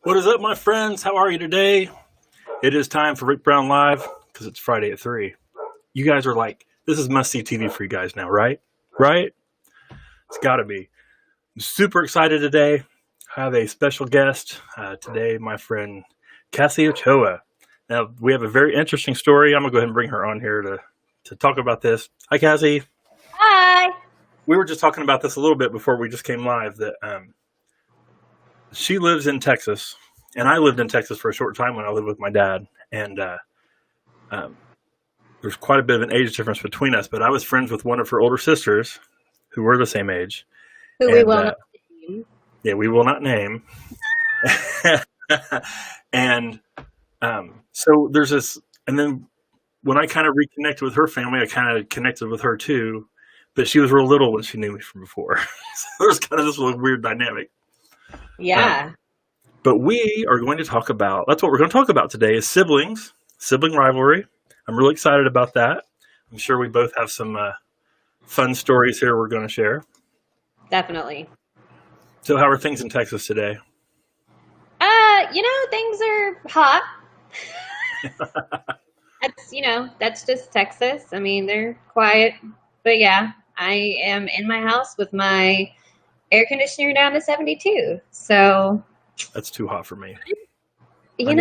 What is up, my friends? How are you today? It is time for Rick Brown Live because it's Friday at 3. You guys are like, this is must-see TV for you guys now, right? Right? It's got to be. I'm super excited today. I have a special guest today, my friend Kassie Ochoa. Now, we have a very interesting story. I'm going to go ahead and bring her on here to talk about this. Hi, Kassie. Hi. We were just talking about this a little bit before we just came live, that she lives in Texas, and I lived in Texas for a short time when I lived with my dad. And there's quite a bit of an age difference between us, but I was friends with one of her older sisters who were the same age. Who we will not name. Yeah, we will not name. And so there's this, and then when I kind of reconnected with her family, I kind of connected with her too, but she was real little when she knew me from before. So there's kind of this little weird dynamic. Yeah. But we are going to talk about, that's what we're going to talk about today, is siblings, sibling rivalry. I'm really excited about that. I'm sure we both have some fun stories here we're going to share. Definitely. So how are things in Texas today? Things are hot. That's just Texas. I mean, they're quiet. But yeah, I am in my house with my air conditioner down to 72. So That's too hot for me. I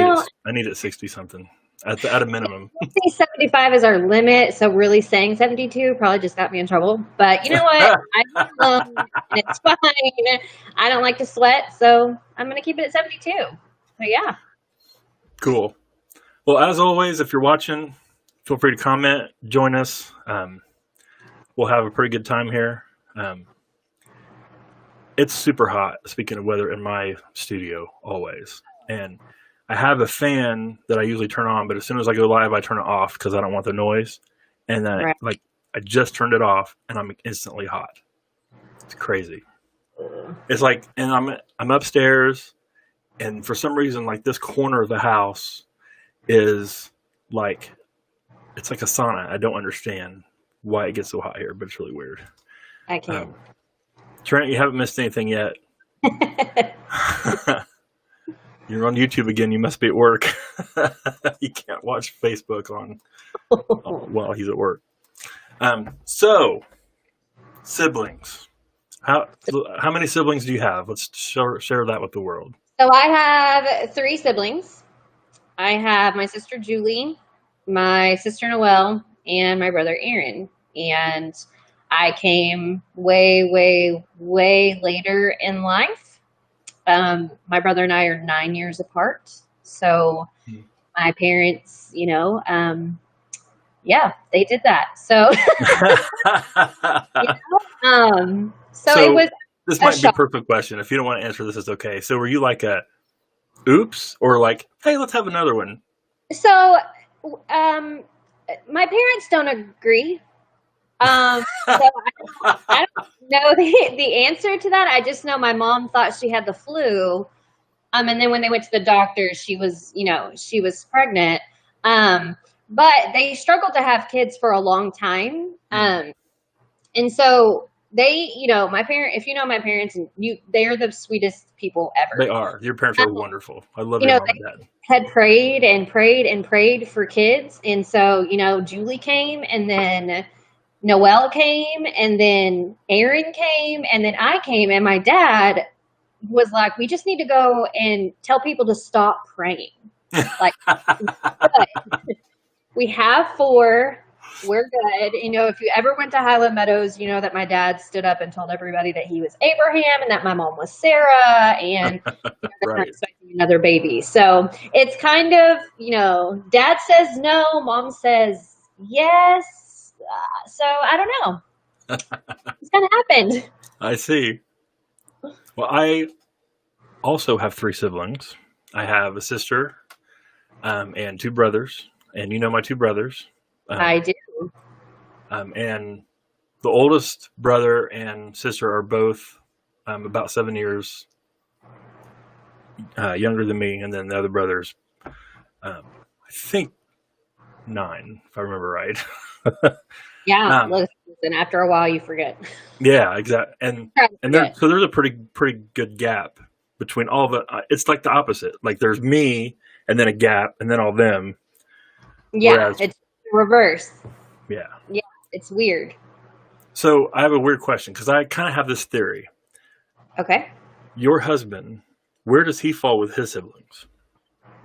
need it 60 something at a minimum. I think 75 is our limit. So really saying 72 probably just got me in trouble. But you know what? I'm alone and it's fine. I don't like to sweat, so I'm going to keep it at 72. But yeah. Cool. Well, as always, if you're watching, feel free to comment, join us. We'll have a pretty good time here. It's super hot, speaking of weather, in my studio always. And I have a fan that I usually turn on, but as soon as I go live, I turn it off because I don't want the noise. And then I just turned it off and I'm instantly hot. It's crazy. It's like, and I'm upstairs, and for some reason, like this corner of the house is like, it's like a sauna. I don't understand why it gets so hot here, but it's really weird. I can't. Trent, you haven't missed anything yet. You're on YouTube again. You must be at work. You can't watch Facebook while he's at work. So, siblings. How many siblings do you have? Let's share that with the world. So I have 3 siblings. I have my sister Julie, my sister Noelle, and my brother Aaron. And I came way, way, way later in life. My brother and I are 9 years apart. So my parents, they did that. So, so it was. This might be a perfect question. If you don't want to answer this, it's okay. So were you like a oops or like, hey, let's have another one? So my parents don't agree. So I don't know the answer to that. I just know my mom thought she had the flu. And then when they went to the doctor, she was pregnant. But they struggled to have kids for a long time. And so they, my parents, if you know my parents, and they are the sweetest people ever. They are. Your parents are wonderful. I love your mom and dad. Had prayed and prayed and prayed for kids. And so, Julie came, and then Noelle came, and then Aaron came, and then I came, and my dad was like, we just need to go and tell people to stop praying. Like, we have 4. We're good. If you ever went to Highland Meadows, you know that my dad stood up and told everybody that he was Abraham and that my mom was Sarah, and they're expecting another baby. So it's kind of, dad says no, mom says yes. So I don't know. It's kind of happened. I see. Well, I also have 3 siblings. I have a sister and 2 brothers, and my 2 brothers. I do. And the oldest brother and sister are both about 7 years younger than me, and then the other brother's, I think, 9, if I remember right. Yeah, listen, after a while you forget. Yeah, exactly. And there's a pretty good gap between all the. It's like the opposite. Like there's me, and then a gap, and then all them. Yeah, Whereas, it's reverse. yeah. Yeah, it's weird. So I have a weird question because I kind of have this theory. Okay. Your husband, where does he fall with his siblings?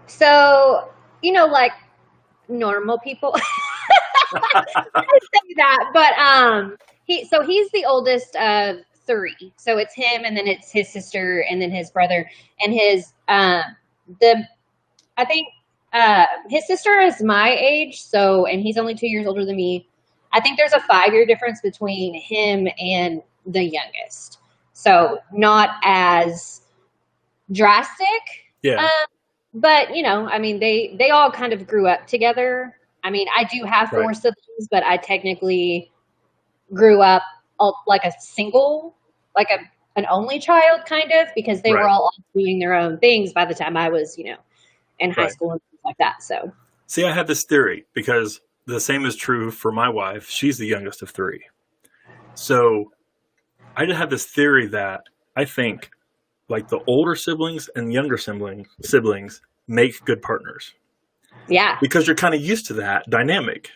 So, like normal people I say that, but he's the oldest of three. So it's him, and then it's his sister, and then his brother, and his the I think his sister is my age, and he's only 2 years older than me. I think there's a 5-year difference between him and the youngest. So not as drastic. Yeah. But I mean, they all kind of grew up together. I mean, I do have 4 siblings, but I technically grew up like a single, like an only child kind of, because they were all doing their own things by the time I was, in high school and things like that. So see, I have this theory because the same is true for my wife. She's the youngest of 3. So I just have this theory that I think like the older siblings and younger siblings make good partners. Yeah. Because you're kind of used to that dynamic.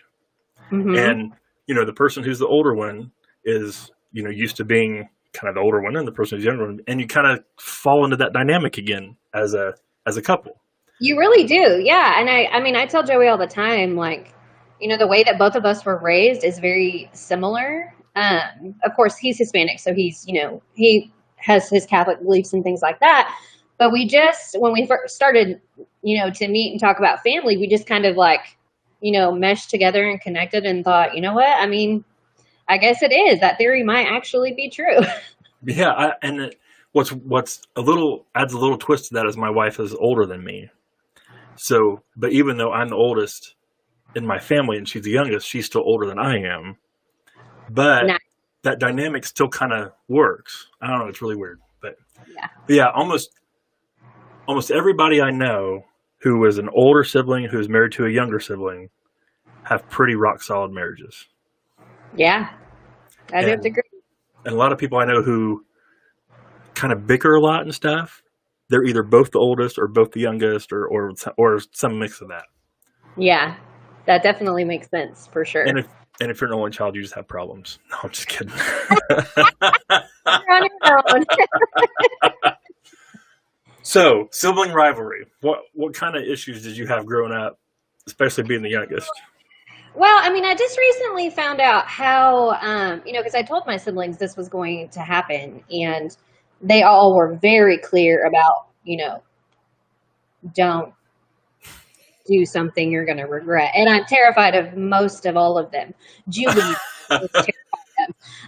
Mm-hmm. And, the person who's the older one is, used to being kind of the older one, and the person who's the younger one. And you kind of fall into that dynamic again as a couple. You really do. Yeah. And I mean, I tell Joey all the time, like, the way that both of us were raised is very similar. Of course, he's Hispanic, so he's, he has his Catholic beliefs and things like that. But when we first started, to meet and talk about family, we just kind of like, meshed together and connected and thought, you know what? I mean, I guess it is. That theory might actually be true. Yeah. What's adds a little twist to that is my wife is older than me. So, but even though I'm the oldest in my family and she's the youngest, she's still older than I am. But that dynamic still kind of works. I don't know. It's really weird. But yeah, almost everybody I know who is an older sibling who's married to a younger sibling have pretty rock solid marriages. Yeah, I do have to agree. And a lot of people I know who kind of bicker a lot and stuff, they're either both the oldest or both the youngest or some mix of that. Yeah, that definitely makes sense for sure. And if you're an only child, you just have problems. No, I'm just kidding. You're on your own. So, sibling rivalry. What kind of issues did you have growing up, especially being the youngest? Well, I mean, I just recently found out how, because I told my siblings this was going to happen, and they all were very clear about, don't do something you're going to regret. And I'm terrified of most of all of them. Julie was terrified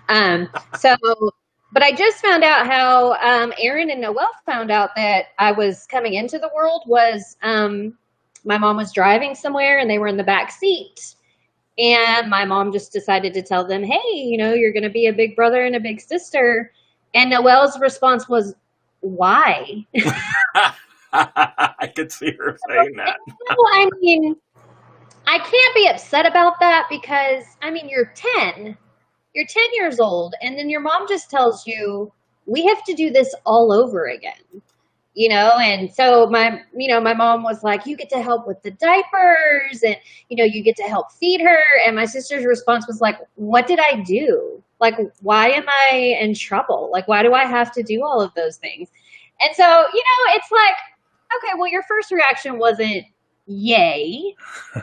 of them. But I just found out how Aaron and Noelle found out that I was coming into the world was my mom was driving somewhere and they were in the back seat. And my mom just decided to tell them, hey, you're going to be a big brother and a big sister. And Noelle's response was, why? I could see her saying that. I mean, I can't be upset about that because, I mean, you're 10. You're 10 years old, and then your mom just tells you, we have to do this all over again. And so my mom was like, you get to help with the diapers and, you get to help feed her. And my sister's response was like, what did I do? Like, why am I in trouble? Like, why do I have to do all of those things? And so, it's like, okay, well, your first reaction wasn't yay,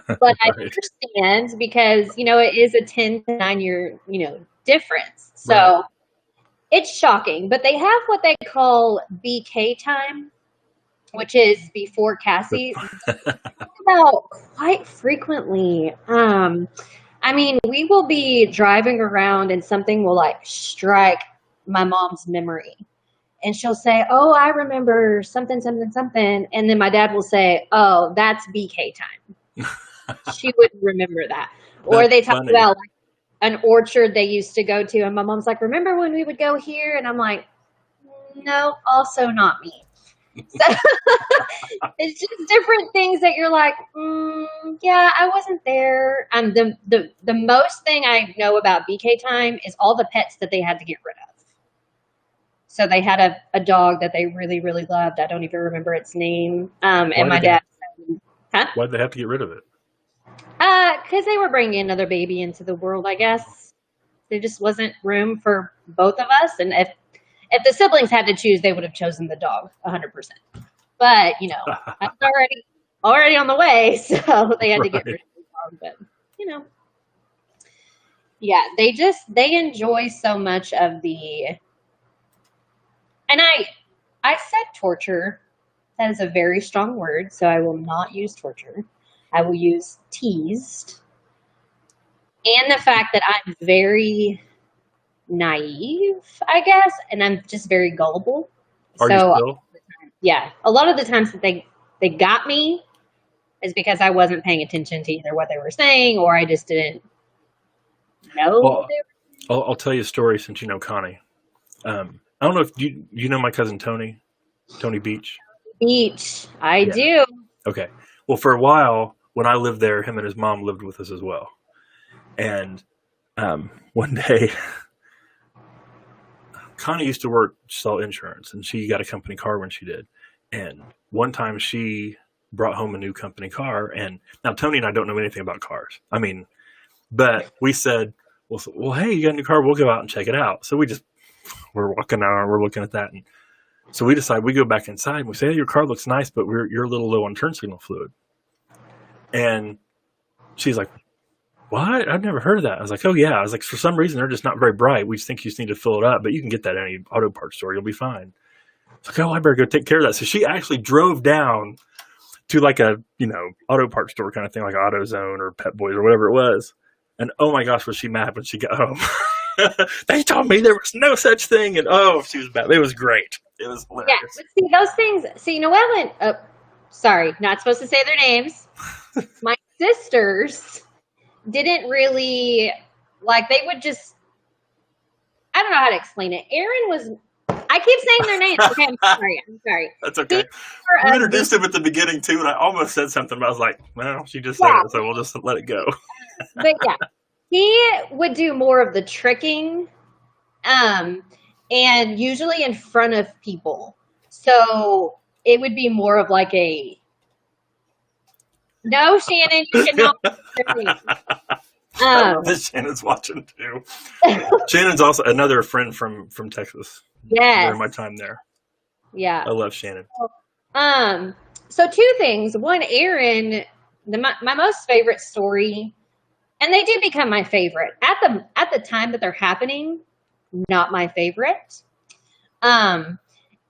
but I understand because, it is a 10 to 9 year, difference. So it's shocking, but they have what they call BK time, which is before Kassie. About quite frequently. I mean, we will be driving around and something will like strike my mom's memory. And she'll say, oh, I remember something, something, something. And then my dad will say, oh, that's BK time. She wouldn't remember that. Or they talk about like an orchard they used to go to. And my mom's like, remember when we would go here? And I'm like, no, also not me. So it's just different things that you're like, yeah, I wasn't there. The most thing I know about BK time is all the pets that they had to get rid of. So they had a dog that they really, really loved. I don't even remember its name. And my dad said, huh? Why'd they have to get rid of it? Because they were bringing another baby into the world, I guess. There just wasn't room for both of us. And if the siblings had to choose, they would have chosen the dog 100%. But, you know, I was already on the way, so they had to get rid of the dog. But, you know, yeah, they enjoy so much of the, and I said torture. That is a very strong word, so I will not use torture. I will use teased. And the fact that I'm very naive, I guess, and I'm just very gullible. Are you still? Yeah. A lot of the times that they got me is because I wasn't paying attention to either what they were saying or I just didn't know. Well, I'll tell you a story since you know Connie. I don't know if you know my cousin Tony Beach. I do. Okay. Well, for a while when I lived there, him and his mom lived with us as well. And one day, Connie used to sell insurance, and she got a company car when she did. And one time she brought home a new company car. And now Tony and I don't know anything about cars. I mean, but we said, well, hey, you got a new car. We'll go out and check it out. So we're walking out and we're looking at that. And so we decide we go back inside and we say, hey, your car looks nice, but you're a little low on turn signal fluid. And she's like, what? I've never heard of that. I was like, oh, yeah. I was like, for some reason, they're just not very bright. We just think you just need to fill it up, but you can get that at any auto parts store. You'll be fine. It's like, oh, I better go take care of that. So she actually drove down to like a, auto parts store kind of thing, like AutoZone or Pep Boys or whatever it was. And oh my gosh, was she mad when she got home. They told me there was no such thing. And she was bad. It was great. It was hilarious. Yeah, but see, those things, so you know what? Sorry, not supposed to say their names. My sisters didn't really, they would just, I don't know how to explain it. Aaron was, I keep saying their names. Okay, I'm sorry. That's okay. We introduced him at the beginning, too, and I almost said something, but I was like, well, she just said it, so we'll just let it go. But yeah, he would do more of the tricking, and usually in front of people. So it would be more of like a, no, Shannon, you cannot. Shannon's watching too. Shannon's also another friend from Texas. Yes. During my time there. Yeah. I love Shannon. So two things. One, Aaron, my most favorite story, and they do become my favorite. At the time that they're happening, not my favorite.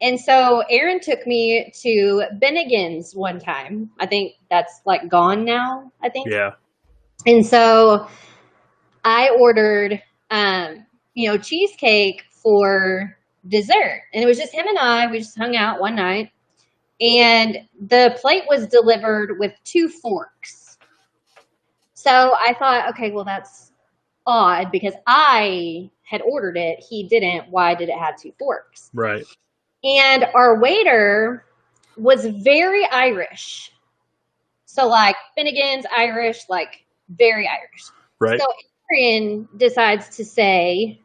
And so Aaron took me to Bennigan's one time. I think that's gone now, I think. Yeah. And so I ordered, cheesecake for dessert. And it was just him and I. We just hung out one night. And the plate was delivered with 2 forks. So I thought, okay, well, that's odd because I had ordered it. He didn't. Why did it have 2 forks? Right. And our waiter was very Irish. So Finnegan's Irish, very Irish. Right. So Aaron decides to say,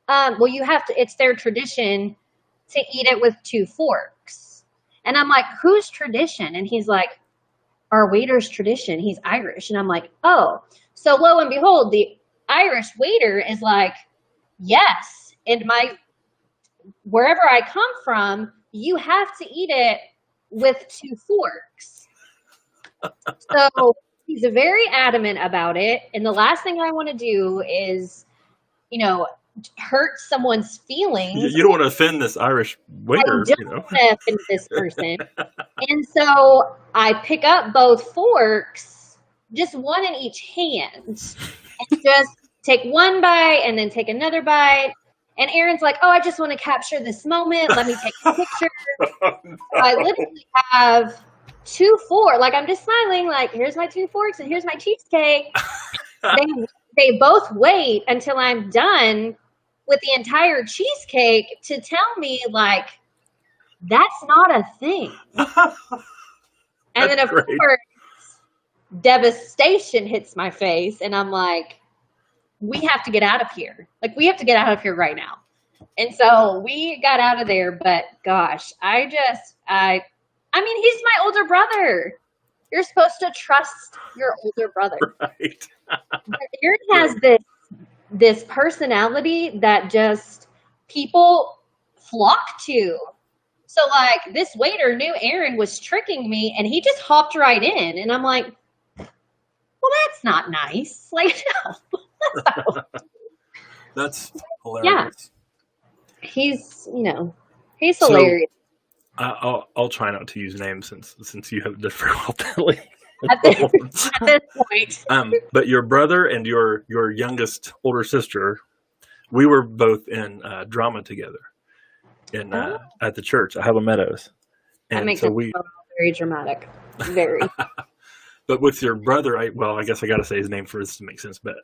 well, you have to, it's their tradition to eat it with 2 forks. And I'm like, whose tradition? And he's like, our waiter's tradition. He's Irish. And I'm like, oh. So lo and behold, the Irish waiter is like, yes. And wherever I come from, you have to eat it with 2 forks. So he's very adamant about it. And the last thing I want to do is, hurt someone's feelings. You don't want to offend this Irish waiter. I don't want to offend this person. And so I pick up both forks, just one in each hand, and just take one bite and then take another bite. And Aaron's like, oh, I just want to capture this moment. Let me take a picture. Oh, no. I literally have 2 forks. I'm just smiling, here's my 2 forks and here's my cheesecake. They both wait until I'm done with the entire cheesecake to tell me, that's not a thing. And then, of course, devastation hits my face. And I'm like, we have to get out of here. We have to get out of here right now. And so we got out of there, but gosh, I mean, he's my older brother. You're supposed to trust your older brother. Right. But Aaron has this personality that just people flock to. So like this waiter knew Aaron was tricking me and he just hopped right in. And I'm like, well, that's not nice. Like, no. That's hilarious. Yeah. He's hilarious. I'll try not to use names since you have different family. At this point. But your brother and your youngest older sister, we were both in drama together at the church at Highland Meadows. And that makes so it very dramatic. Very. But with your brother, I guess I got to say his name for this to make sense, but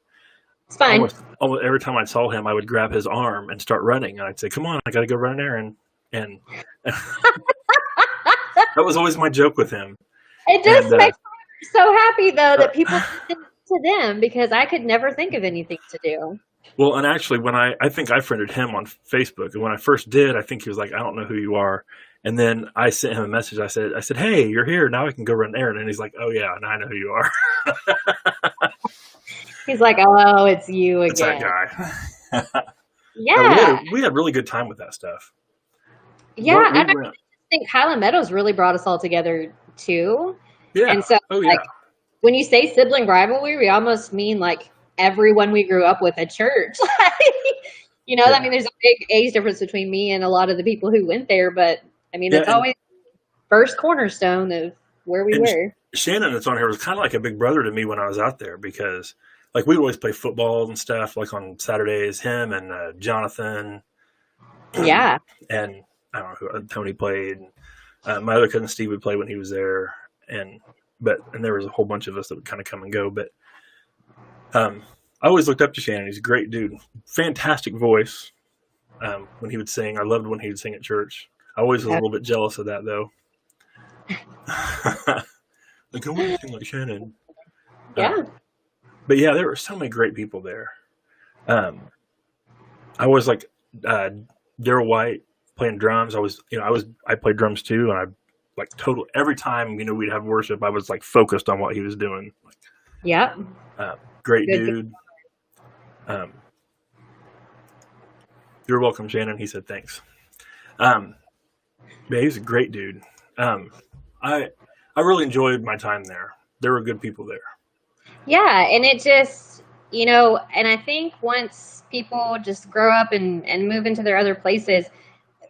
it's fine. Almost every time I saw him, I would grab his arm and start running. And I'd say, come on, I got to go run there. And that was always my joke with him. It just makes me so happy, though, that people listen to them because I could never think of anything to do. Well, and actually, when I think I friended him on Facebook, and when I first did, I think he was like, I don't know who you are. And then I sent him a message. I said, hey, you're here. Now I can go run errand. And he's like, oh, yeah, now I know who you are. He's like, oh, it's you again. It's that guy. Yeah. We had really good time with that stuff. Yeah, and I think Highland Meadows really brought us all together, too. Yeah. And so, when you say sibling rivalry, we almost mean, like, everyone we grew up with at church. I mean, there's a big age difference between me and a lot of the people who went there, but, I mean, it's always first cornerstone of where we were. Shannon that's on here was kind of like a big brother to me when I was out there because, like, we always play football and stuff, like on Saturdays, him and Jonathan. Yeah. And I don't know who Tony played. My other cousin Steve would play when he was there. And there was a whole bunch of us that would kind of come and go. But I always looked up to Shannon. He's a great dude. Fantastic voice when he would sing. I loved when he would sing at church. I always was a little bit jealous of that, though. Like, I want to sing like Shannon. Yeah. But yeah, there were so many great people there. I was like Daryl White playing drums. I played drums too, and I like total every time we'd have worship. I was like focused on what he was doing. Yeah. Great dude. You're welcome, Shannon. He said thanks. Yeah, he's a great dude. I really enjoyed my time there. There were good people there. Yeah, and it just, and I think once people just grow up and move into their other places,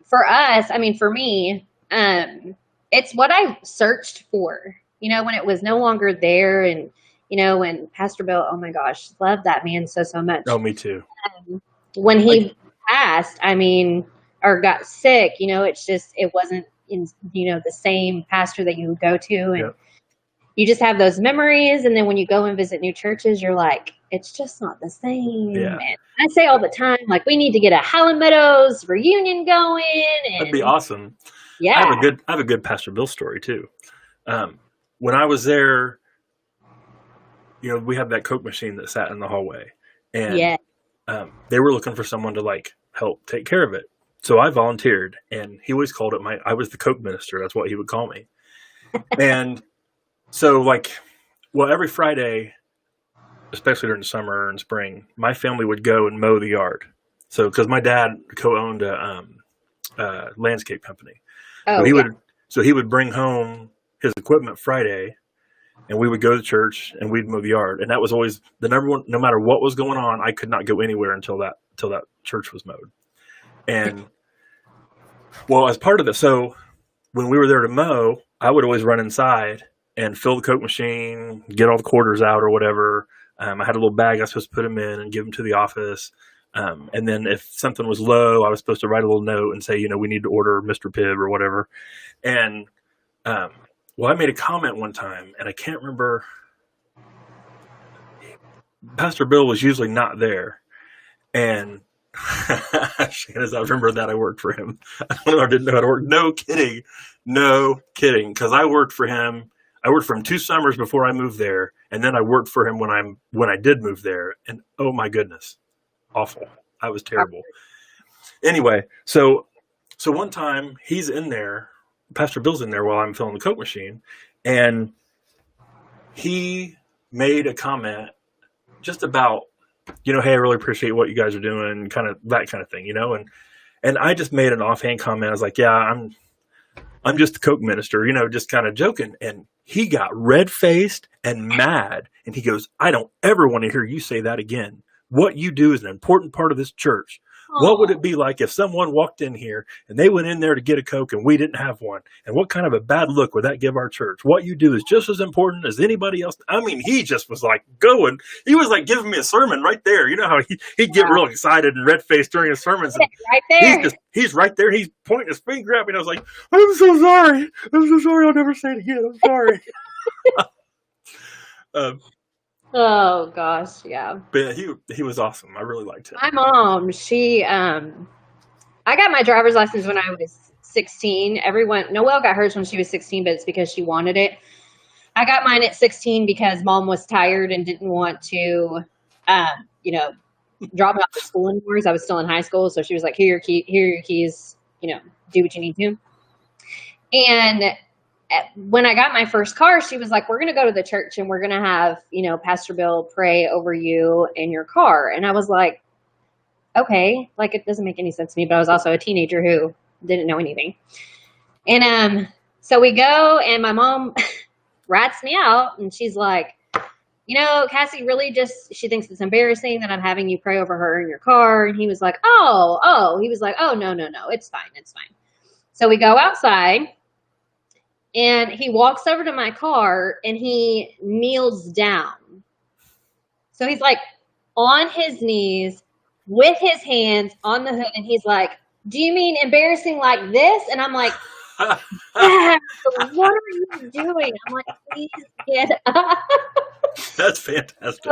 for us, I mean, for me, it's what I searched for, when it was no longer there. And, when Pastor Bill, oh my gosh, loved that man so much. Oh, me too. When he passed, I mean, or got sick, it's just, it wasn't in, the same pastor that you would go to. And you just have those memories. And then when you go and visit new churches, you're like, it's just not the same. Yeah. And I say all the time, like, we need to get a Highland Meadows reunion going. And, that'd be awesome. Yeah. I have a good Pastor Bill story too. When I was there, we had that Coke machine that sat in the hallway, and they were looking for someone to like help take care of it. So I volunteered, and he always called it I was the Coke minister. That's what he would call me. And so every Friday, especially during the summer and spring, my family would go and mow the yard. So, because my dad co-owned a landscape company. Oh, so he would bring home his equipment Friday, and we would go to church and we'd mow the yard. And that was always the number one. No matter what was going on, I could not go anywhere until that church was mowed. And well, as part of it, so when we were there to mow, I would always run inside and fill the Coke machine, get all the quarters out or whatever. I had a little bag I was supposed to put them in and give them to the office. And then if something was low, I was supposed to write a little note and say, we need to order Mr. Pibb or whatever. And, I made a comment one time, and I can't remember. Pastor Bill was usually not there. And Shannon, I remember that I worked for him. I didn't know how to work. No kidding. Because I worked for him. I worked for him 2 summers before I moved there. And then I worked for him when I did move there. And oh my goodness. Awful. I was terrible. Anyway, so one time he's in there, Pastor Bill's in there while I'm filling the Coke machine, and he made a comment just about, hey, I really appreciate what you guys are doing, kind of that kind of thing, and I just made an offhand comment. I was like, yeah, I'm just the Coke minister, just kind of joking. And he got red-faced and mad. And he goes, I don't ever want to hear you say that again. What you do is an important part of this church. Aww. What would it be like if someone walked in here and they went in there to get a Coke and we didn't have one? And what kind of a bad look would that give our church? What you do is just as important as anybody else. I mean, he just was like going. He was like giving me a sermon right there. You know how he'd get real excited and red-faced during his sermons. And right there. He's right there. He's pointing his finger at me. And I was like, I'm so sorry. I'm so sorry. I'll never say it again. I'm sorry. Oh gosh, yeah. But he was awesome. I really liked him. My mom, I got my driver's license when I was 16. Noelle got hers when she was 16, but it's because she wanted it. I got mine at 16 because mom was tired and didn't want to, drop me off to school anymore because I was still in high school. So she was like, here are your keys, do what you need to. And when I got my first car, she was like, we're going to go to the church and we're going to have, Pastor Bill pray over you in your car. And I was like, okay, like it doesn't make any sense to me, but I was also a teenager who didn't know anything. And so we go and my mom rats me out and she's like, Kassie really she thinks it's embarrassing that I'm having you pray over her in your car. And he was like, no, it's fine. It's fine. So we go outside. And he walks over to my car and he kneels down. So he's like on his knees with his hands on the hood. And he's like, do you mean embarrassing like this? And I'm like, Dad, what are you doing? I'm like, please get up. That's fantastic.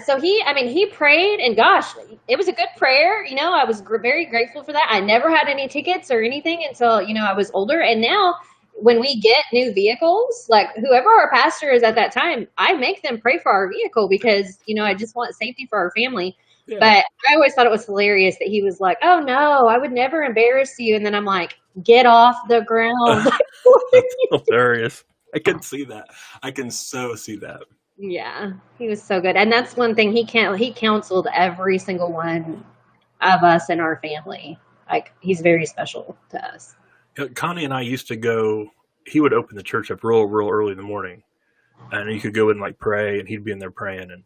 So he prayed and gosh, it was a good prayer. I was very grateful for that. I never had any tickets or anything until, I was older. And now, when we get new vehicles, like whoever our pastor is at that time, I make them pray for our vehicle because, I just want safety for our family. Yeah. But I always thought it was hilarious that he was like, oh no, I would never embarrass you. And then I'm like, get off the ground. That's hilarious. I can see that. I can so see that. Yeah, he was so good. And that's one thing he counseled every single one of us in our family. Like he's very special to us. Connie and I used to go, he would open the church up real early in the morning and you could go in and pray and he'd be in there praying. And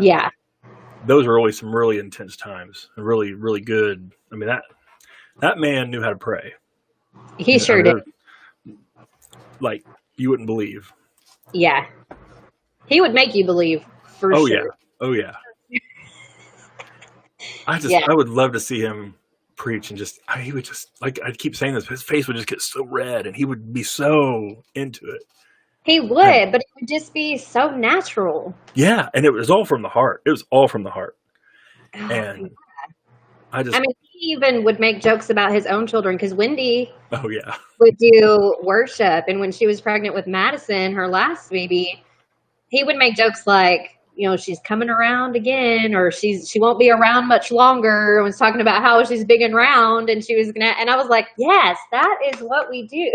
yeah, those were always some really intense times and really, really good. I mean, that man knew how to pray. He sure did. Like you wouldn't believe. Yeah. He would make you believe for sure. Yeah. Oh yeah. I would love to see him preach and he would just like I keep saying this, his face would just get so red and he would be so into it. He would, but it would just be so natural. Yeah, and it was all from the heart. It was all from the heart. Oh, and yeah. He even would make jokes about his own children because Wendy would do worship, and when she was pregnant with Madison, her last baby, he would make jokes like, she's coming around again, or she won't be around much longer. I was talking about how she's big and round, and and I was like, yes, that is what we do.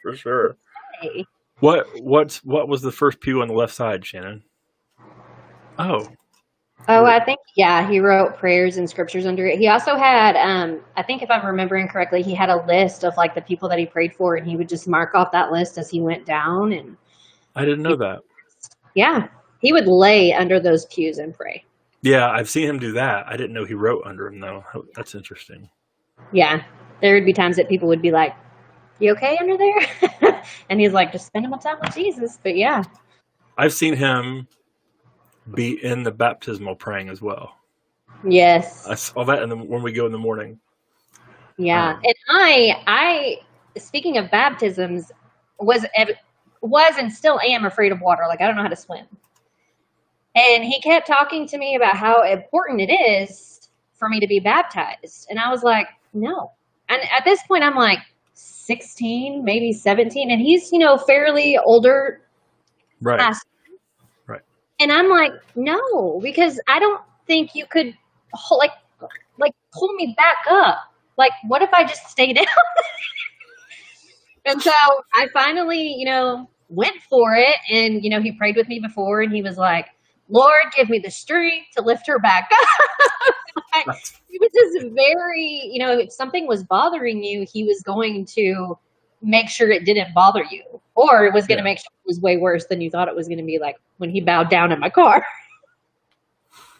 For sure. Okay. What was the first pew on the left side, Shannon? Oh, I think, he wrote prayers and scriptures under it. He also had, I think if I'm remembering correctly, he had a list of like the people that he prayed for, and he would just mark off that list as he went down. And I didn't know that. Yeah. He would lay under those pews and pray. Yeah, I've seen him do that. I didn't know he wrote under them, though. That's interesting. Yeah. There would be times that people would be like, you okay under there? And he's like, just spend my time with Jesus. But yeah. I've seen him be in the baptismal praying as well. Yes. I saw that when we go in the morning. Yeah. And I, speaking of baptisms, was and still am afraid of water. Like, I don't know how to swim. And he kept talking to me about how important it is for me to be baptized. And I was like, no. And at this point, I'm like 16, maybe 17. And he's, fairly older. Right. Right. And I'm like, no, because I don't think you could, like pull me back up. Like, what if I just stay down? And so I finally, went for it. And, he prayed with me before, and he was like, Lord, give me the strength to lift her back up. He was just very, if something was bothering you, he was going to make sure it didn't bother you, or it was going to make sure it was way worse than you thought it was going to be, like when he bowed down in my car.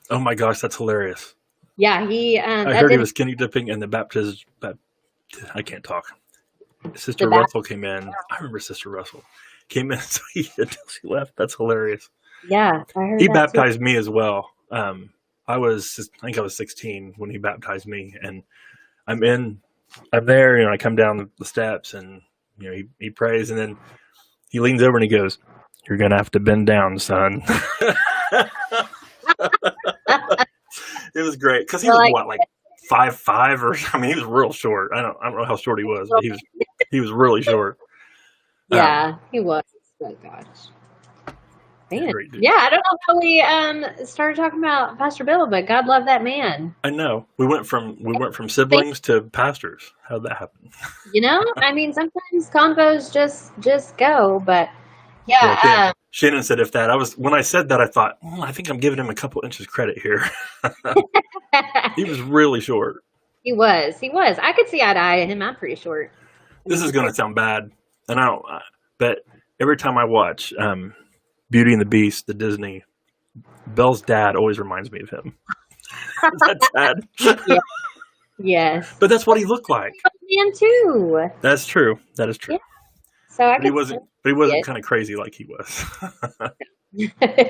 Oh my gosh, that's hilarious. Yeah, I heard he was skinny dipping in the baptism. I can't talk. Sister Russell came in. I remember Sister Russell came in until she left. That's hilarious. Yeah, I heard he that baptized too. me as well. I think I was 16 when he baptized me, and I'm there. I come down the steps, and he prays, and then he leans over and he goes, "You're gonna have to bend down, son." It was great because he was like 5'5" or he was real short. I don't know how short he was, but he was really short. Yeah, he was. Oh gosh. Man. Yeah, I don't know how we started talking about Pastor Bill, but God love that man. I know. We went from siblings to pastors. How'd that happen? Sometimes combos just go, but yeah. Shannon said when I said that, I thought, I think I'm giving him a couple inches credit here. He was really short. He was. I could see eye to eye to him. I'm pretty short. This is going to sound bad, and I don't. But every time I watch Beauty and the Beast, the Disney, Belle's dad always reminds me of him. Is that sad? Yeah. Yes. But that's what he looked like. Man too. That is true. Yeah. So he wasn't kind of crazy like he was.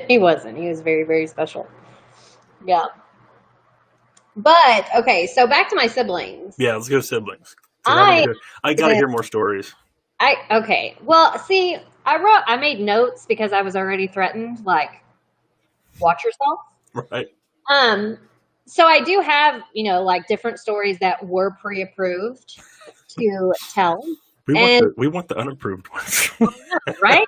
He wasn't. He was very, very special. Yeah. But okay, so back to my siblings. Yeah, let's go siblings. I got to hear more stories. Okay. Well, see, I made notes because I was already threatened. Like, watch yourself. Right. So I do have, like different stories that were pre-approved to tell. We want the unapproved ones. Right?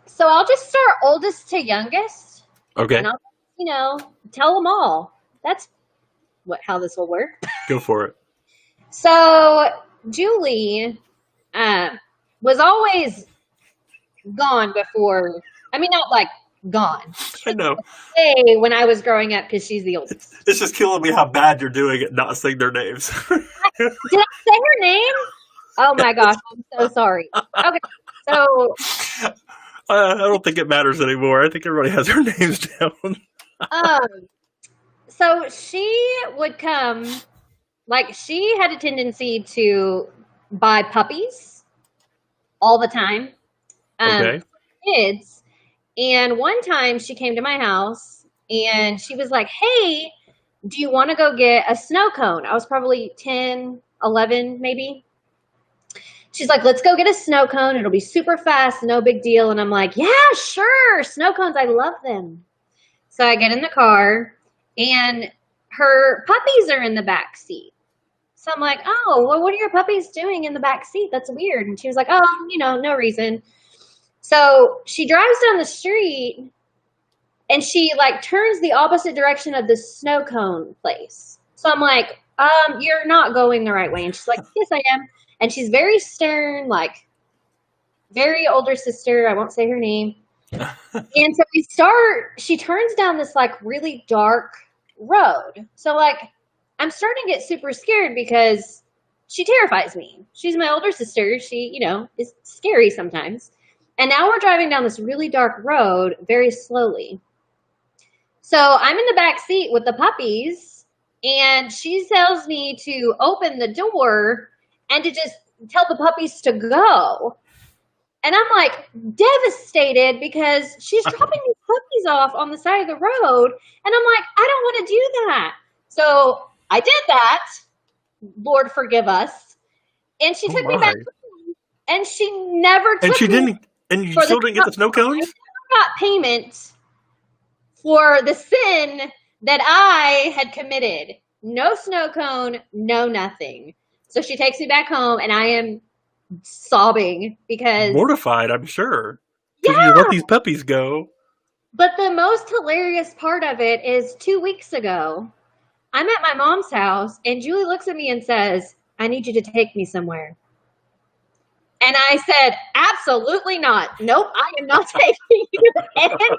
So I'll just start oldest to youngest. Okay. And I'll, tell them all. That's how this will work. Go for it. So Julie was always gone before. not like gone. I know. When I was growing up, because she's the oldest. It's just killing me how bad you're doing at not saying their names. Did I say her name? Oh my gosh, I'm so sorry. Okay, so I don't think it matters anymore. I think everybody has their names down. So she would come. Like, she had a tendency to buy puppies all the time. Okay. Kids. And one time she came to my house and she was like, hey, do you want to go get a snow cone? I was probably 10, 11 maybe. She's like, let's go get a snow cone. It'll be super fast, no big deal. And I'm like, yeah, sure. Snow cones, I love them. So I get in the car and her puppies are in the back seat. So I'm like, oh, well, what are your puppies doing in the back seat? That's weird. And she was like, oh, no reason. So she drives down the street and she turns the opposite direction of the snow cone place. So I'm like, you're not going the right way. And she's like, yes, I am. And she's very stern, very older sister. I won't say her name. And so she turns down this really dark road. So I'm starting to get super scared because she terrifies me. She's my older sister. She, is scary sometimes. And now we're driving down this really dark road very slowly. So I'm in the back seat with the puppies and she tells me to open the door and to just tell the puppies to go. And I'm devastated because she's dropping these puppies off on the side of the road. And I'm like, I don't want to do that. So I did that. Lord forgive us. And she took me back home. And she never took me. And she didn't. And you still didn't get the snow cones? I never got payment for the sin that I had committed. No snow cone, no nothing. So she takes me back home and I am sobbing because... Mortified, I'm sure. Yeah. You let these puppies go. But the most hilarious part of it is 2 weeks ago, I'm at my mom's house and Julie looks at me and says, I need you to take me somewhere. And I said, absolutely not. Nope, I am not taking you anywhere.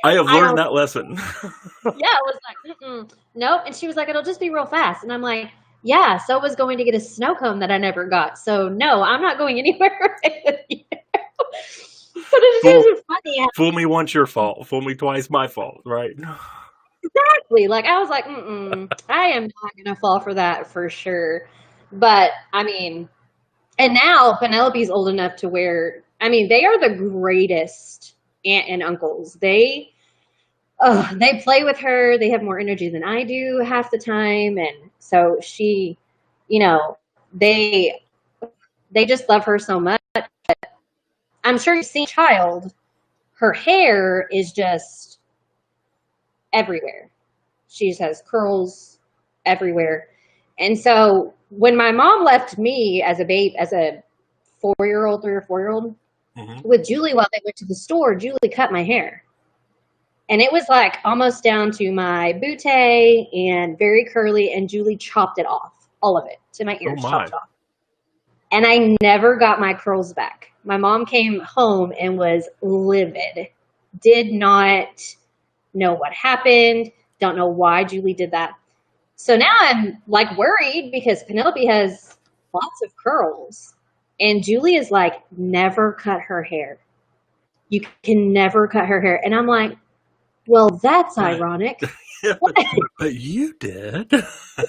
I have learned that lesson. Yeah, I was like, nope. And she was like, it'll just be real fast. And I'm like, yeah, so was going to get a snow cone that I never got. So no, I'm not going anywhere with you. But it's just funny. Fool me once, your fault. Fool me twice, my fault, right? Exactly. Like, I was like, I am not going to fall for that for sure. But, I mean, and now Penelope's old enough to where, I mean, they are the greatest aunt and uncles. They play with her. They have more energy than I do half the time. And so she, you know, they just love her so much. I'm sure you've seen child. Her hair is just everywhere. She just has curls everywhere. And so when my mom left me as a babe, as a 4-year-old, 3 or 4-year-old, with Julie while they went to the store, Julie cut my hair. And it was like almost down to my bootay and very curly, and Julie chopped it off, all of it, to my ears, chopped off. And I never got my curls back. My mom came home and was livid. Did not know what happened. Don't know why Julie did that. So now I'm like worried because Penelope has lots of curls. And Julie is like, never cut her hair. You can never cut her hair. And I'm like, well, that's ironic. But you did. You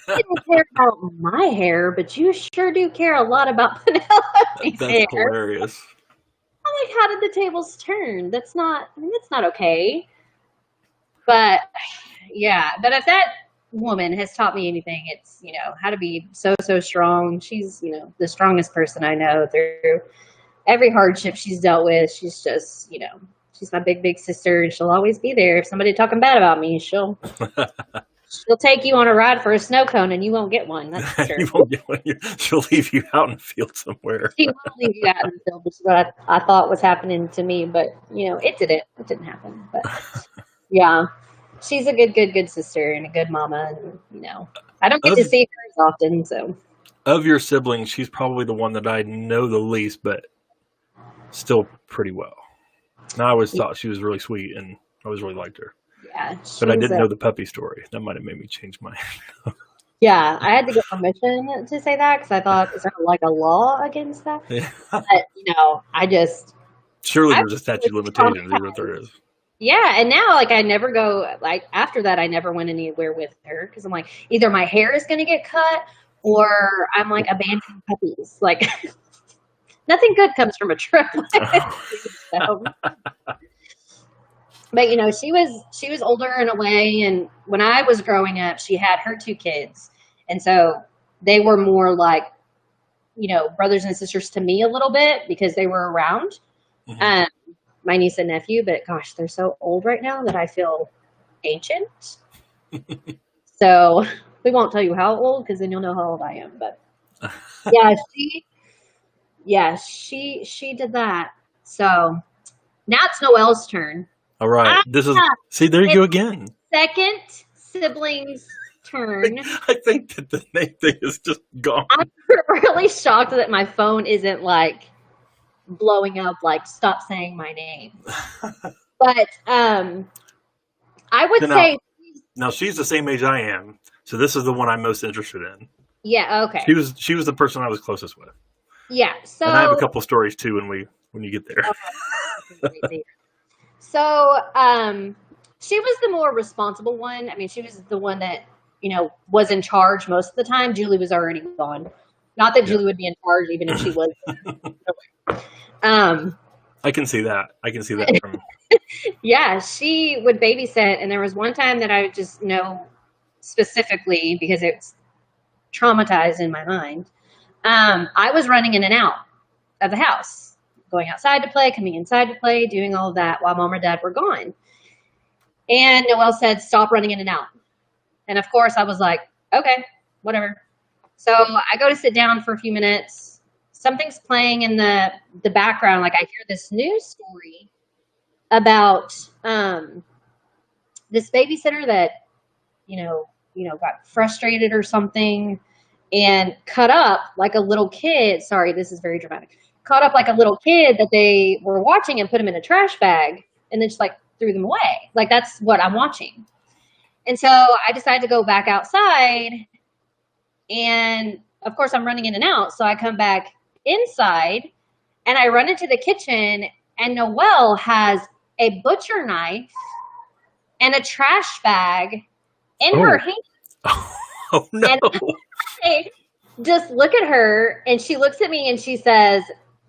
didn't care about my hair, but you sure do care a lot about Penelope's hair. That's hilarious. I'm like, how did the tables turn? That's not okay. But yeah, but if that woman has taught me anything, it's, how to be so strong. She's, the strongest person I know through every hardship she's dealt with. She's just, she's my big sister, and she'll always be there. If somebody talking bad about me, she'll take you on a ride for a snow cone, and you won't get one. That's for sure. You won't get one. She'll leave you out in the field somewhere. She will leave you out in the field, which is what I thought was happening to me, but it didn't. It didn't happen. But yeah, she's a good sister and a good mama, and I don't get to see her as often. So, of your siblings, she's probably the one that I know the least, but still pretty well. And I always thought she was really sweet, and I always really liked her. Yeah, but I didn't know the puppy story. That might have made me change my. Yeah, I had to get permission to say that because I thought, is there like a law against that? Yeah. But I just surely there's a statute of limitations. Even if there is. Yeah, and now I never go after that. I never went anywhere with her because I'm like, either my hair is going to get cut or I'm abandoning puppies. Nothing good comes from a trip. So. But she was older in a way, and when I was growing up, she had her 2 kids, and so they were more like, brothers and sisters to me a little bit because they were around. My niece and nephew, but gosh, they're so old right now that I feel ancient. So we won't tell you how old because then you'll know how old I am. But she did that. So now it's Noelle's turn. All right. There you go again. Second sibling's turn. I think that the name thing is just gone. I'm really shocked that my phone isn't blowing up, stop saying my name. But I would say now she's the same age I am, so this is the one I'm most interested in. Yeah, okay. She was the person I was closest with. Yeah, so and I have a couple stories too when you get there. Okay. So she was the more responsible one. I mean, she was the one that was in charge most of the time. Julie was already gone. Not that Julie would be in charge even if she was. I can see that. From yeah, she would babysit, and there was one time that I would just know specifically because it's traumatized in my mind. I was running in and out of the house, going outside to play, coming inside to play, doing all of that while mom or dad were gone. And Noelle said, stop running in and out. And of course I was like, okay, whatever. So I go to sit down for a few minutes. Something's playing in the background. I hear this news story. about this babysitter that, got frustrated or something and cut up like a little kid. Sorry, this is very dramatic. Caught up like a little kid that they were watching and put him in a trash bag and then just like threw them away. Like that's what I'm watching. And so I decided to go back outside, and of course I'm running in and out. So I come back inside and I run into the kitchen, and Noelle has a butcher knife and a trash bag in her hand. Oh no. And I just look at her, and she looks at me and she says,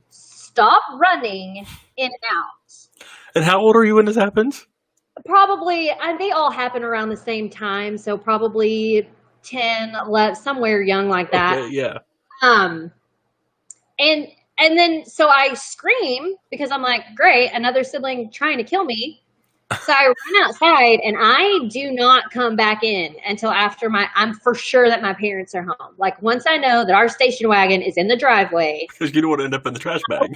"Stop running in and out." And how old are you when this happens? Probably, they all happen around the same time. So probably 10, 11, somewhere young like that. Okay, yeah. And then, so I scream because I'm like, great, another sibling trying to kill me. So I run outside, and I do not come back in until after I'm for sure that my parents are home. Like once I know that our station wagon is in the driveway. Because you don't want to end up in the trash bag.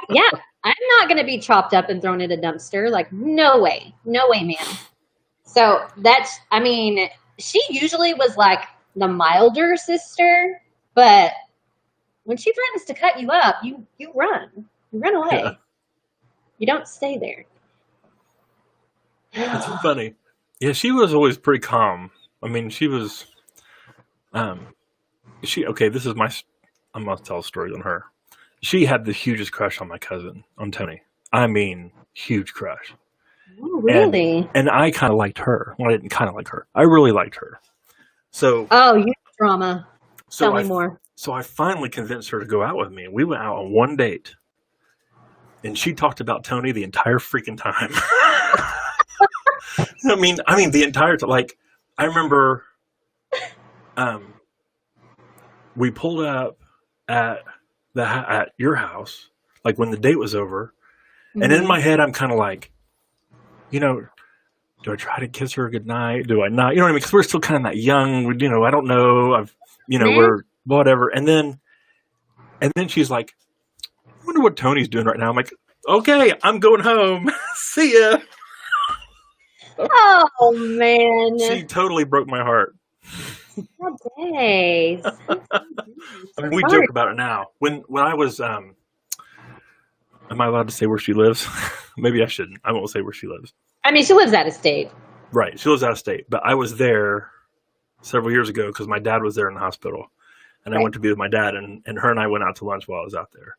Yeah. I'm not going to be chopped up and thrown in a dumpster. Like, no way. No way, man. So she usually was like the milder sister, but when she threatens to cut you up, you run. You run away. Yeah. You don't stay there. That's funny. Yeah, she was always pretty calm. I mean, she was. This is I'm gonna tell a story on her. She had the hugest crush on my cousin, on Tony. I mean, huge crush. Oh, really? And I kind of liked her. Well, I didn't kind of like her. I really liked her. So. Oh, you drama. Tell me more. So I finally convinced her to go out with me. We went out on one date, and she talked about Tony the entire freaking time. I mean, the entire time. Like, I remember, we pulled up at your house, like when the date was over, and in my head, I'm kind of like, do I try to kiss her goodnight? Do I not? You know what I mean? Because we're still kind of that young. I don't know. We're whatever. And then she's like, I wonder what Tony's doing right now. I'm like, okay, I'm going home. See ya. Oh, man. She totally broke my heart. What days? We joke about it now. When I was, am I allowed to say where she lives? Maybe I shouldn't. I won't say where she lives. I mean, she lives out of state. Right. She lives out of state. But I was there several years ago because my dad was there in the hospital. And I went to be with my dad, and her and I went out to lunch while I was out there.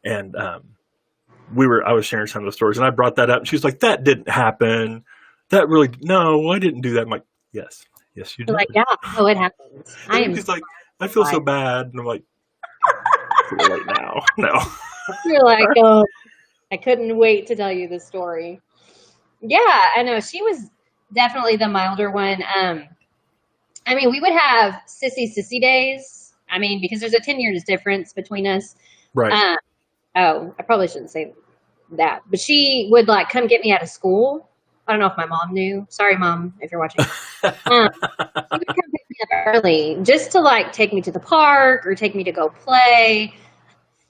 And I was sharing some of the stories, and I brought that up. And she's like, that didn't happen. No, I didn't do that. I'm like, yes, you did. Like, yeah, no, it happened. She's like, I feel so bad. And I'm like, too late now. No. You're like, oh, I couldn't wait to tell you the story. Yeah, I know. She was definitely the milder one. We would have sissy days. Because there's a 10 years difference between us. Right. I probably shouldn't say that. But she would, like, come get me out of school. I don't know if my mom knew. Sorry, Mom, if you're watching. She would come pick me up early just to, like, take me to the park or take me to go play.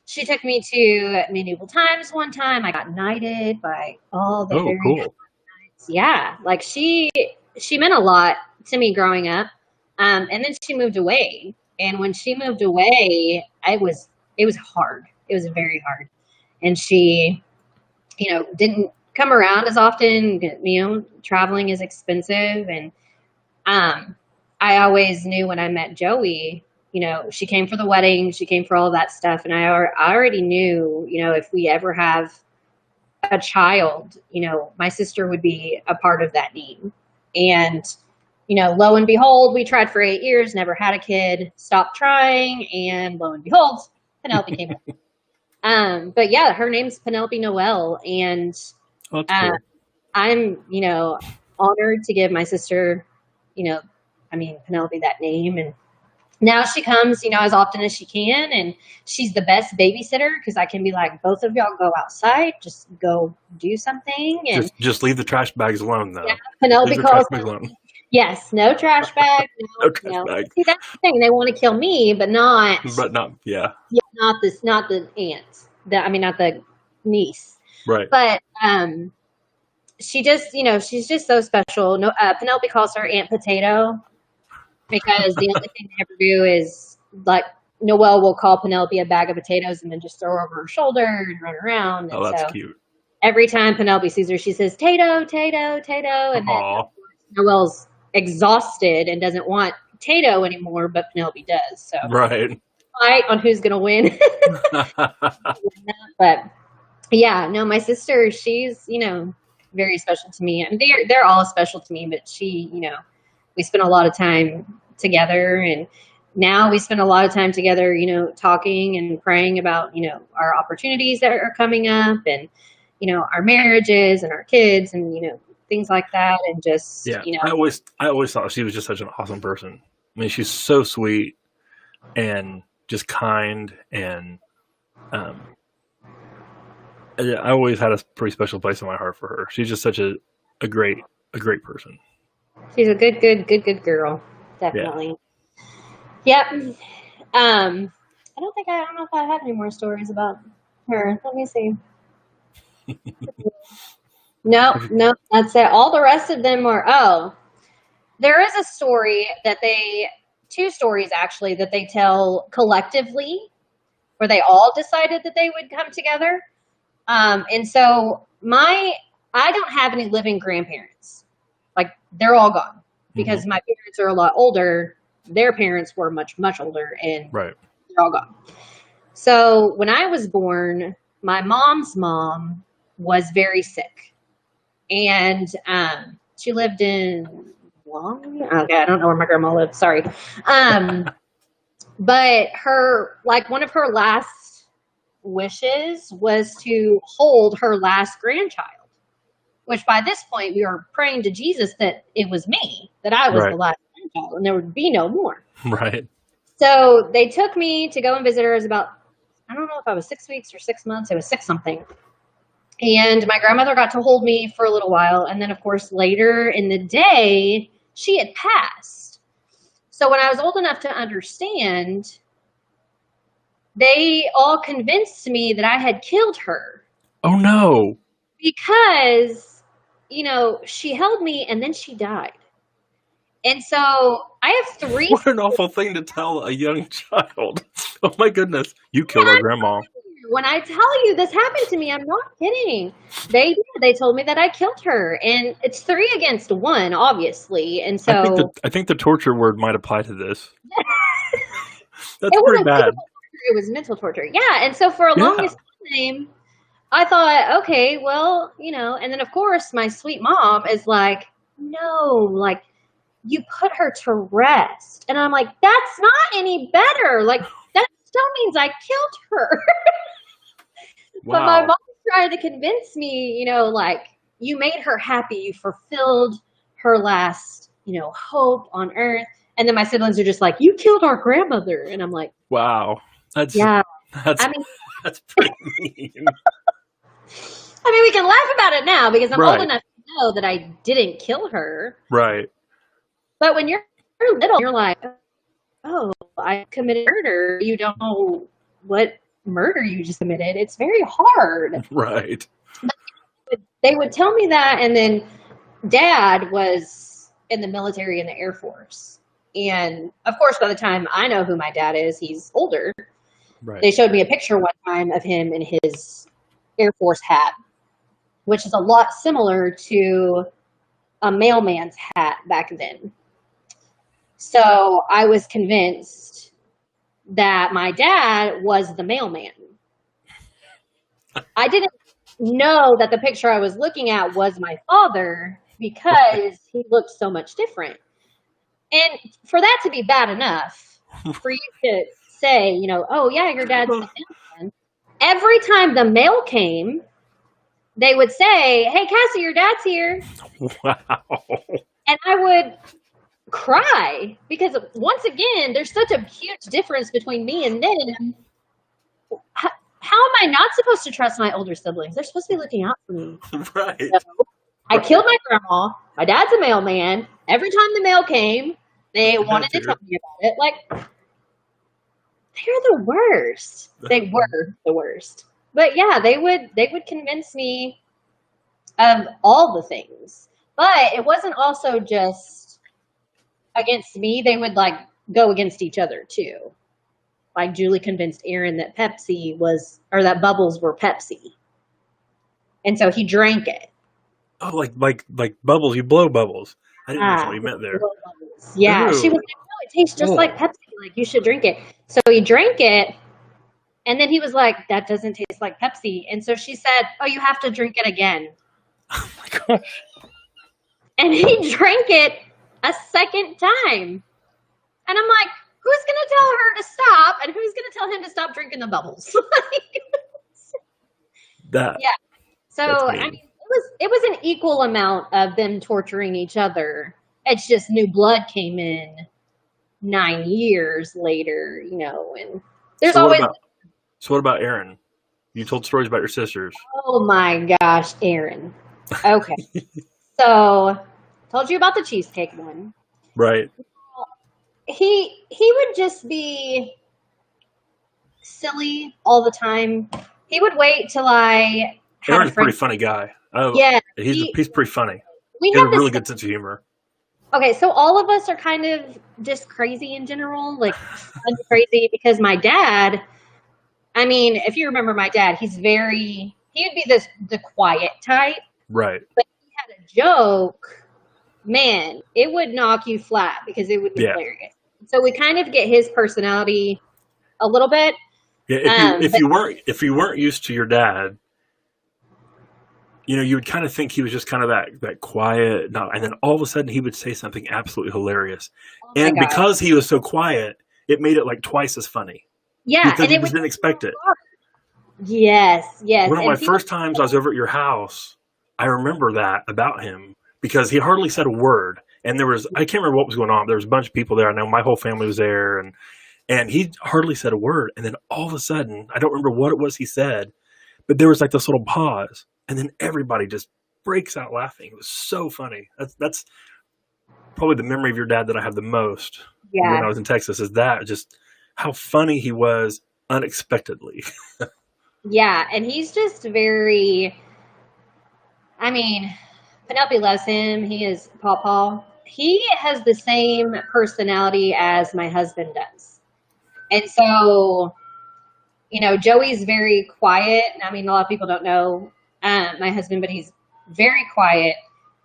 She took me to Medieval Times one time. I got knighted by all the cool. Knights. Yeah. Like, she meant a lot to me growing up. And then she moved away. And when she moved away, it was hard. It was very hard. And she, didn't come around as often. Traveling is expensive. And I always knew when I met Joey, she came for the wedding. She came for all of that stuff. And I already knew, if we ever have a child, my sister would be a part of that need. And lo and behold, we tried for 8 years, never had a kid, stopped trying, and lo and behold, Penelope came up. But yeah, her name's Penelope Noelle, and cool. I'm, honored to give my sister, Penelope that name. And now she comes, as often as she can, and she's the best babysitter because I can be like, both of y'all go outside, just go do something. And just leave the trash bags alone, though. Yeah, Penelope calls. Yes, no trash bag. No trash bag. See, that's the thing. They want to kill me, but not. Yeah. Yeah, not the aunt. Not the niece. Right. But she just, she's just so special. No, Penelope calls her Aunt Potato because the only thing they ever do is like Noelle will call Penelope a bag of potatoes and then just throw her over her shoulder and run around. And that's so cute. every time Penelope sees her, she says, Tato, Tato, Tato. And then Noelle's exhausted and doesn't want Tato anymore, but Penelope does. So right. Fight on who's going to win. But yeah, no, my sister, she's, very special to me. And they're all special to me, but she, we spend a lot of time together, and now we spend a lot of time together, talking and praying about, our opportunities that are coming up, and, our marriages and our kids and, things like that. And just, I always thought she was just such an awesome person. I mean, she's so sweet and just kind, and I always had a pretty special place in my heart for her. She's just such a great person. She's a good girl. Definitely. Yeah. Yep. I don't know if I have any more stories about her. Let me see. No, that's it. All the rest of them are, there is a story two stories actually that they tell collectively where they all decided that they would come together. And so I don't have any living grandparents. Like, they're all gone because my parents are a lot older. Their parents were much, much older, and they're all gone. So when I was born, my mom's mom was very sick, and she lived in okay, I don't know where my grandma lived. Sorry. But one of her last wishes was to hold her last grandchild, which by this point we were praying to Jesus that it was me, that I was the last grandchild and there would be no more. Right. So they took me to go and visit her. It was about, I don't know if I was 6 weeks or 6 months. It was 6 something. And my grandmother got to hold me for a little while. And then, of course, later in the day, she had passed. So when I was old enough to understand, they all convinced me that I had killed her. Oh, no. Because, she held me and then she died. And so I have 3. What an awful thing to tell a young child. Oh, my goodness. You killed our grandma. When I tell you this happened to me, I'm not kidding. They told me that I killed her, and it's 3 against 1, obviously. And so I think the torture word might apply to this. That's pretty bad. It was mental torture. Yeah. And so for a longest time, I thought, okay, well, and then of course my sweet mom is like, no, like, you put her to rest. And I'm like, that's not any better. Like, that still means I killed her. Wow. But my mom tried to convince me, like, you made her happy. You fulfilled her last, hope on earth. And then my siblings are just like, you killed our grandmother. And I'm like, wow. That's pretty mean. I mean, we can laugh about it now because I'm old enough to know that I didn't kill her. Right. But when you're little, you're like, oh, I committed murder. You don't know what murder you just committed. It's very hard. Right. They would tell me that, and then Dad was in the military in the Air Force. And, of course, by the time I know who my dad is, he's older. Right. They showed me a picture one time of him in his Air Force hat, which is a lot similar to a mailman's hat back then. So I was convinced that my dad was the mailman. I didn't know that the picture I was looking at was my father because he looked so much different. And for that to be bad enough, for you to say, oh yeah, your dad's the mailman. Every time the mail came, they would say, hey, Kassie, your dad's here. Wow. And I would cry because once again, there's such a huge difference between me and them. How am I not supposed to trust my older siblings? They're supposed to be looking out for me. Right. So, I killed my grandma. My dad's a mailman. Every time the mail came, they wanted to tell me about it. Like, they're the worst. They were the worst. But yeah, they would convince me of all the things. But it wasn't also just against me. They would like go against each other too. Like Julie convinced Aaron that that bubbles were Pepsi. And so he drank it. Oh, like bubbles. You blow bubbles. I didn't know what you meant there. Yeah. Ooh. She was like, no, it tastes just like Pepsi. Like, you should drink it. So he drank it. And then he was like, that doesn't taste like Pepsi. And so she said, oh, you have to drink it again. Oh my gosh. And he drank it a second time. And I'm like, who's going to tell her to stop? And who's going to tell him to stop drinking the bubbles? Yeah. So, I mean, it was an equal amount of them torturing each other. It's just new blood came in 9 years later, you know, and there's So what about Aaron? You told stories about your sisters. Oh my gosh, Aaron. Okay. So, told you about the cheesecake one. Right. He would just be silly all the time. He would wait till I had Aaron's a pretty funny guy. Oh, yeah. He's pretty funny. He has a really good sense of humor. Okay, so all of us are kind of just crazy in general, like crazy because my dad, I mean, if you remember my dad, he would be the quiet type. Right. But he had a joke, man, it would knock you flat because it would be hilarious. So we kind of get his personality a little bit. Yeah, if you weren't used to your dad, you know, you would kind of think he was just kind of that quiet, and then all of a sudden he would say something absolutely hilarious. And because he was so quiet, it made it like twice as funny. Yeah. Because you just didn't expect it. Yes. One of my first times I was over at your house, I remember that about him because he hardly said a word. And I can't remember what was going on. There was a bunch of people there. I know my whole family was there and he hardly said a word. And then all of a sudden, I don't remember what it was he said, but there was like this little pause. And then everybody just breaks out laughing. It was so funny. That's probably the memory of your dad that I have the most when I was in Texas, is that just how funny he was unexpectedly. Yeah, and he's just very, I mean, Penelope loves him. He is Paw. He has the same personality as my husband does. And so, you know, Joey's very quiet. I mean, a lot of people don't know my husband, but he's very quiet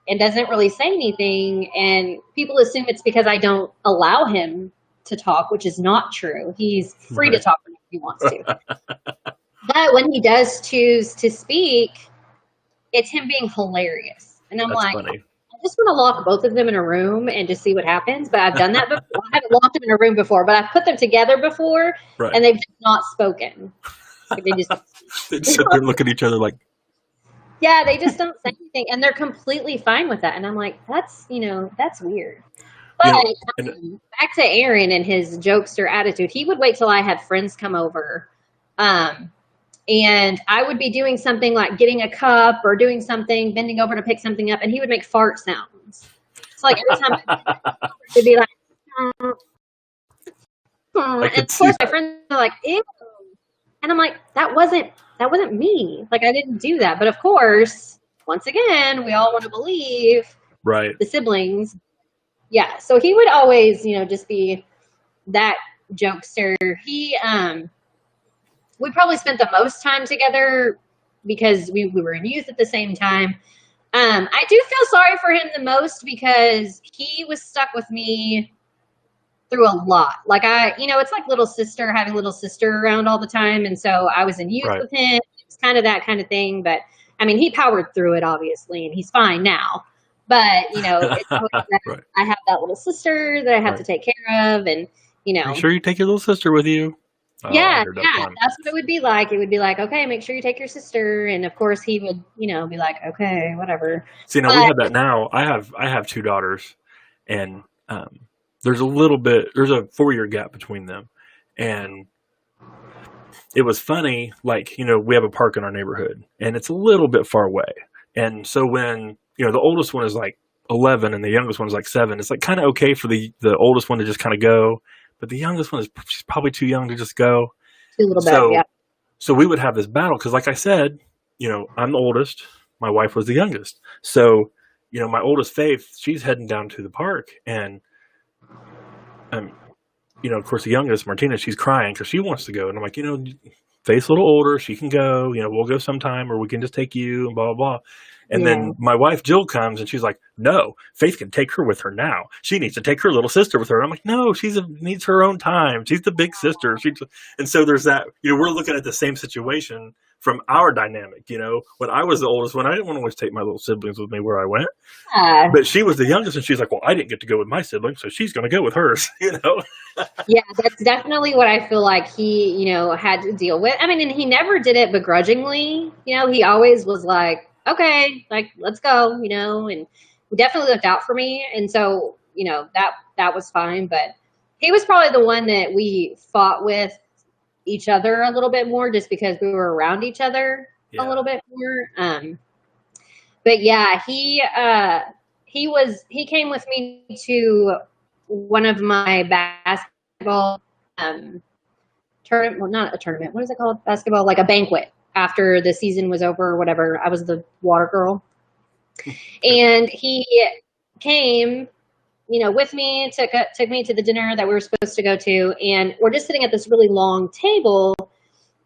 and doesn't really say anything. And people assume it's because I don't allow him to talk, which is not true. He's free to talk whenever he wants to. But when he does choose to speak, it's him being hilarious. And I'm funny. I just want to lock both of them in a room and just see what happens. But I've done that before. I haven't locked them in a room before, but I've put them together before, and they've just not spoken. Like they just sit there and look at each other like, yeah, they just don't say anything, and they're completely fine with that. And I'm like, that's weird. But back to Aaron and his jokester attitude, he would wait till I had friends come over, and I would be doing something like getting a cup or doing something, bending over to pick something up, and he would make fart sounds. So like every time he'd be like, and of course my friends are like, ew. And I'm like, that wasn't me. Like, I didn't do that. But of course, once again, we all want to believe the siblings. Yeah. So he would always, you know, just be that jokester. We probably spent the most time together because we were in youth at the same time. I do feel sorry for him the most because he was stuck with me through a lot. Like it's like little sister having little sister around all the time. And so I was in youth with him. It was kind of that kind of thing. But I mean, he powered through it obviously, and he's fine now. But, you know, it's that I have that little sister that I have to take care of. And, you know, make sure you take your little sister with you. Yeah. That's what it would be like. It would be like, okay, make sure you take your sister. And of course he would, you know, be like, okay, whatever. See, now we have that now. I have 2 daughters, and there's a 4-year gap between them. And it was funny, like, you know, we have a park in our neighborhood and it's a little bit far away. And so when, you know, the oldest one is like 11 and the youngest one is like 7, it's like kind of okay for the oldest one to just kind of go. But the youngest one is probably too young to just go. Too little bit, yeah. So we would have this battle because, like I said, you know, I'm the oldest. my wife was the youngest. So, my oldest Faith, she's heading down to the park, and of course, the youngest, Martina, she's crying because she wants to go. And I'm like, Faith's a little older. She can go. We'll go sometime, or we can just take you and blah, blah, blah. And then my wife, Jill, comes and she's like, no, Faith can take her with her now. She needs to take her little sister with her. And I'm like, no, needs her own time. She's the big sister. And so there's that, we're looking at the same situation from our dynamic. When I was the oldest one, I didn't want to always take my little siblings with me where I went. But she was the youngest, and she's like, well, I didn't get to go with my siblings, so she's going to go with hers, Yeah, that's definitely what I feel like he, had to deal with. I mean, and he never did it begrudgingly. He always was like, okay, like, let's go, and definitely looked out for me. And so, that was fine. But he was probably the one that we fought with each other a little bit more, just because we were around each other a little bit more. But yeah, he came with me to one of my basketball tournament. Well, not a tournament. What is it called? Basketball, like a banquet after the season was over or whatever. I was the water girl, and he came, with me, took me to the dinner that we were supposed to go to, and we're just sitting at this really long table,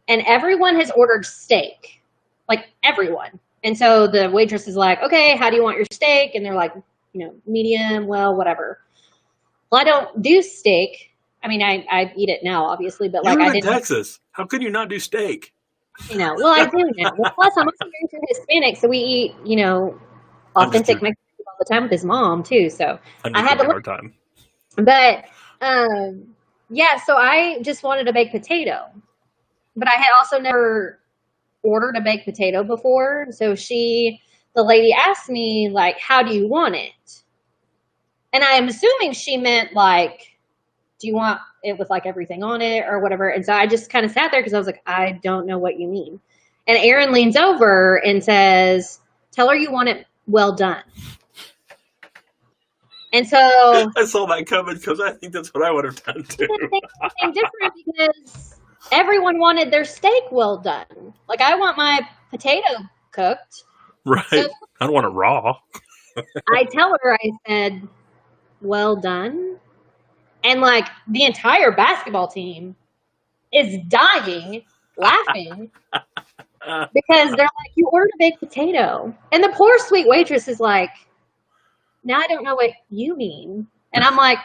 and everyone has ordered steak, like everyone. And so the waitress is like, okay, how do you want your steak? And they're like, medium, well, whatever. Well, I don't do steak. I mean, I eat it now, obviously, but like, I didn't. Texas. How could you not do steak? Well, I do now. Well, plus, I'm also very Hispanic, so we eat, authentic Mexican food all the time with his mom too. So I had to hard time. But so I just wanted a baked potato, but I had also never ordered a baked potato before. So the lady asked me, like, how do you want it? And I am assuming she meant, like, do you want it with, like, everything on it or whatever? And so I just kind of sat there because I was like, I don't know what you mean. And Aaron leans over and says, tell her you want it well done. And so I saw that coming because I think that's what I would have done too. It's different because everyone wanted their steak well done. Like, I want my potato cooked. Right. So I don't want it raw. I tell her, I said, well done. And, like, the entire basketball team is dying, laughing, because they're like, you ordered a baked potato. And the poor sweet waitress is like, now I don't know what you mean. And I'm like,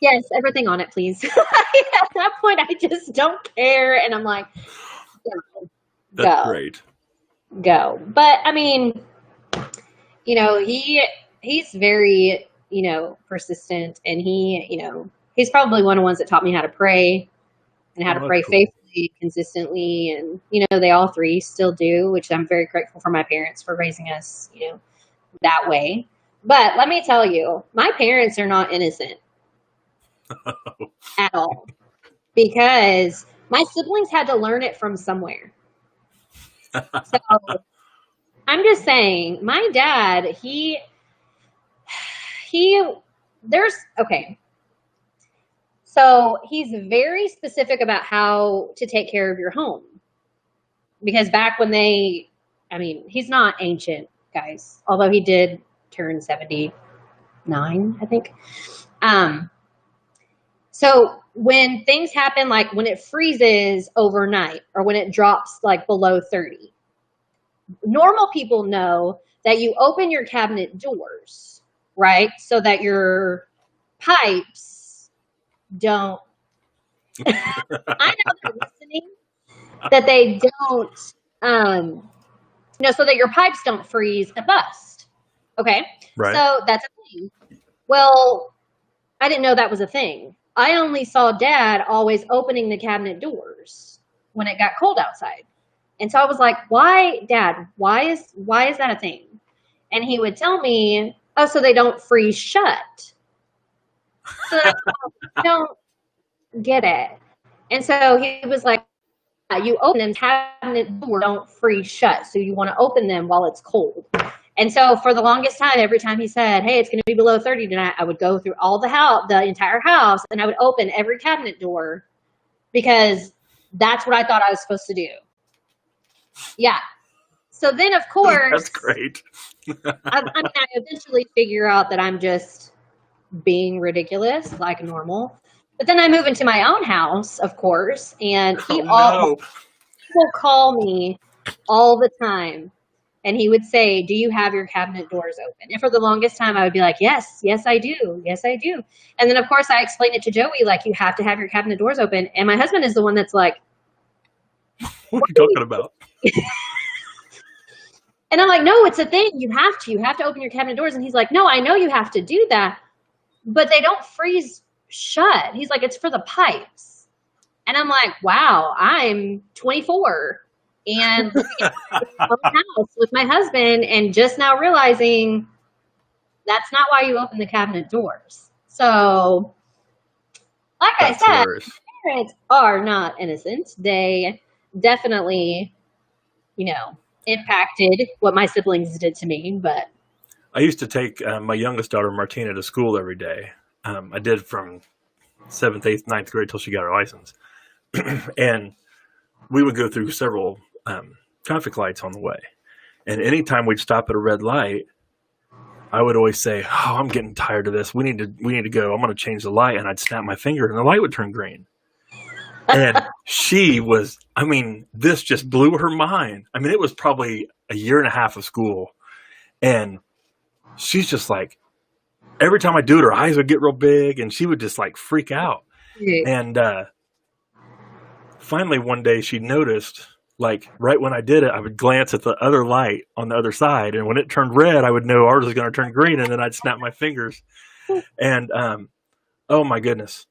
yes, everything on it, please. At that point, I just don't care. And I'm like, that's great. Go. But, I mean, he's very, persistent. And he's probably one of the ones that taught me how to pray and how to pray faithfully, consistently. And, they all three still do, which I'm very grateful for my parents for raising us, that way. But let me tell you, my parents are not innocent at all, because my siblings had to learn it from somewhere. So I'm just saying, my dad, so he's very specific about how to take care of your home, because back when he's not ancient, guys, although he did turn 79, I think. So when things happen, like when it freezes overnight or when it drops like below 30, normal people know that you open your cabinet doors, right? So that your pipes don't, I know they're listening, that they don't, so that your pipes don't freeze and bust. Okay. Right. So that's a thing. Well, I didn't know that was a thing. I only saw Dad always opening the cabinet doors when it got cold outside. And so I was like, why, Dad, why is that a thing? And he would tell me, oh, so they don't freeze shut. So I don't get it. And so he was like, you open them, cabinet door don't freeze shut. So you want to open them while it's cold. And so for the longest time, every time he said, hey, it's going to be below 30 tonight, I would go through all the entire house, and I would open every cabinet door, because that's what I thought I was supposed to do. Yeah. So then, of course, that's great. I eventually figure out that I'm just being ridiculous, like normal. But then I move into my own house, of course, and he will call me all the time. And he would say, "Do you have your cabinet doors open?" And for the longest time, I would be like, "Yes, yes, I do. Yes, I do." And then, of course, I explained it to Joey, like, you have to have your cabinet doors open. And my husband is the one that's like, what are you talking about? And I'm like, "No, it's a thing. You have to open your cabinet doors." And he's like, "No, I know you have to do that, but they don't freeze shut." He's like, "It's for the pipes." And I'm like, wow, I'm 24 and living in my own house with my husband and just now realizing that's not why you open the cabinet doors. So, like that's I said, parents are not innocent. They definitely, impacted what my siblings did to me. But I used to take my youngest daughter, Martina, to school every day. I did from 7th, 8th, 9th grade till she got her license. And we would go through several traffic lights on the way. And anytime we'd stop at a red light, I would always say, "Oh, I'm getting tired of this. We need to go. I'm going to change the light." And I'd snap my finger and the light would turn green. And she was, this just blew her mind. It was probably a year and a half of school. And she's just like, every time I do it, her eyes would get real big and she would just like freak out. And finally one day she noticed, like right when I did it, I would glance at the other light on the other side. And when it turned red, I would know ours was going to turn green. And then I'd snap my fingers. And, oh my goodness,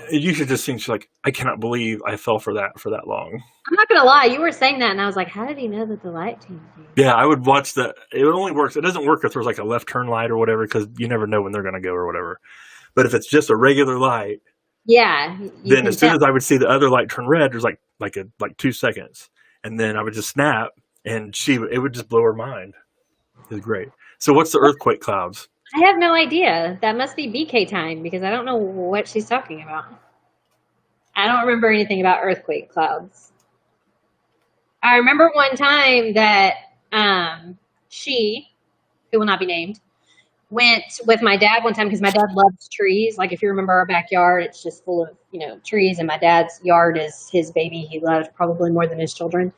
you should just think, she's like, "I cannot believe I fell for that long." I'm not going to lie. You were saying that and I was like, how did he know that the light changed? Yeah, I would watch that. It only works. It doesn't work if there's like a left turn light or whatever, because you never know when they're going to go or whatever. But if it's just a regular light, yeah, then as soon as I would see the other light turn red, there's like 2 seconds, and then I would just snap, and it would just blow her mind. It was great. So what's the earthquake clouds? I have no idea. That must be BK time because I don't know what she's talking about. I don't remember anything about earthquake clouds. I remember one time that she, who will not be named, went with my dad one time because my dad loves trees. Like if you remember our backyard, it's just full of, trees, and my dad's yard is his baby. He loves probably more than his children.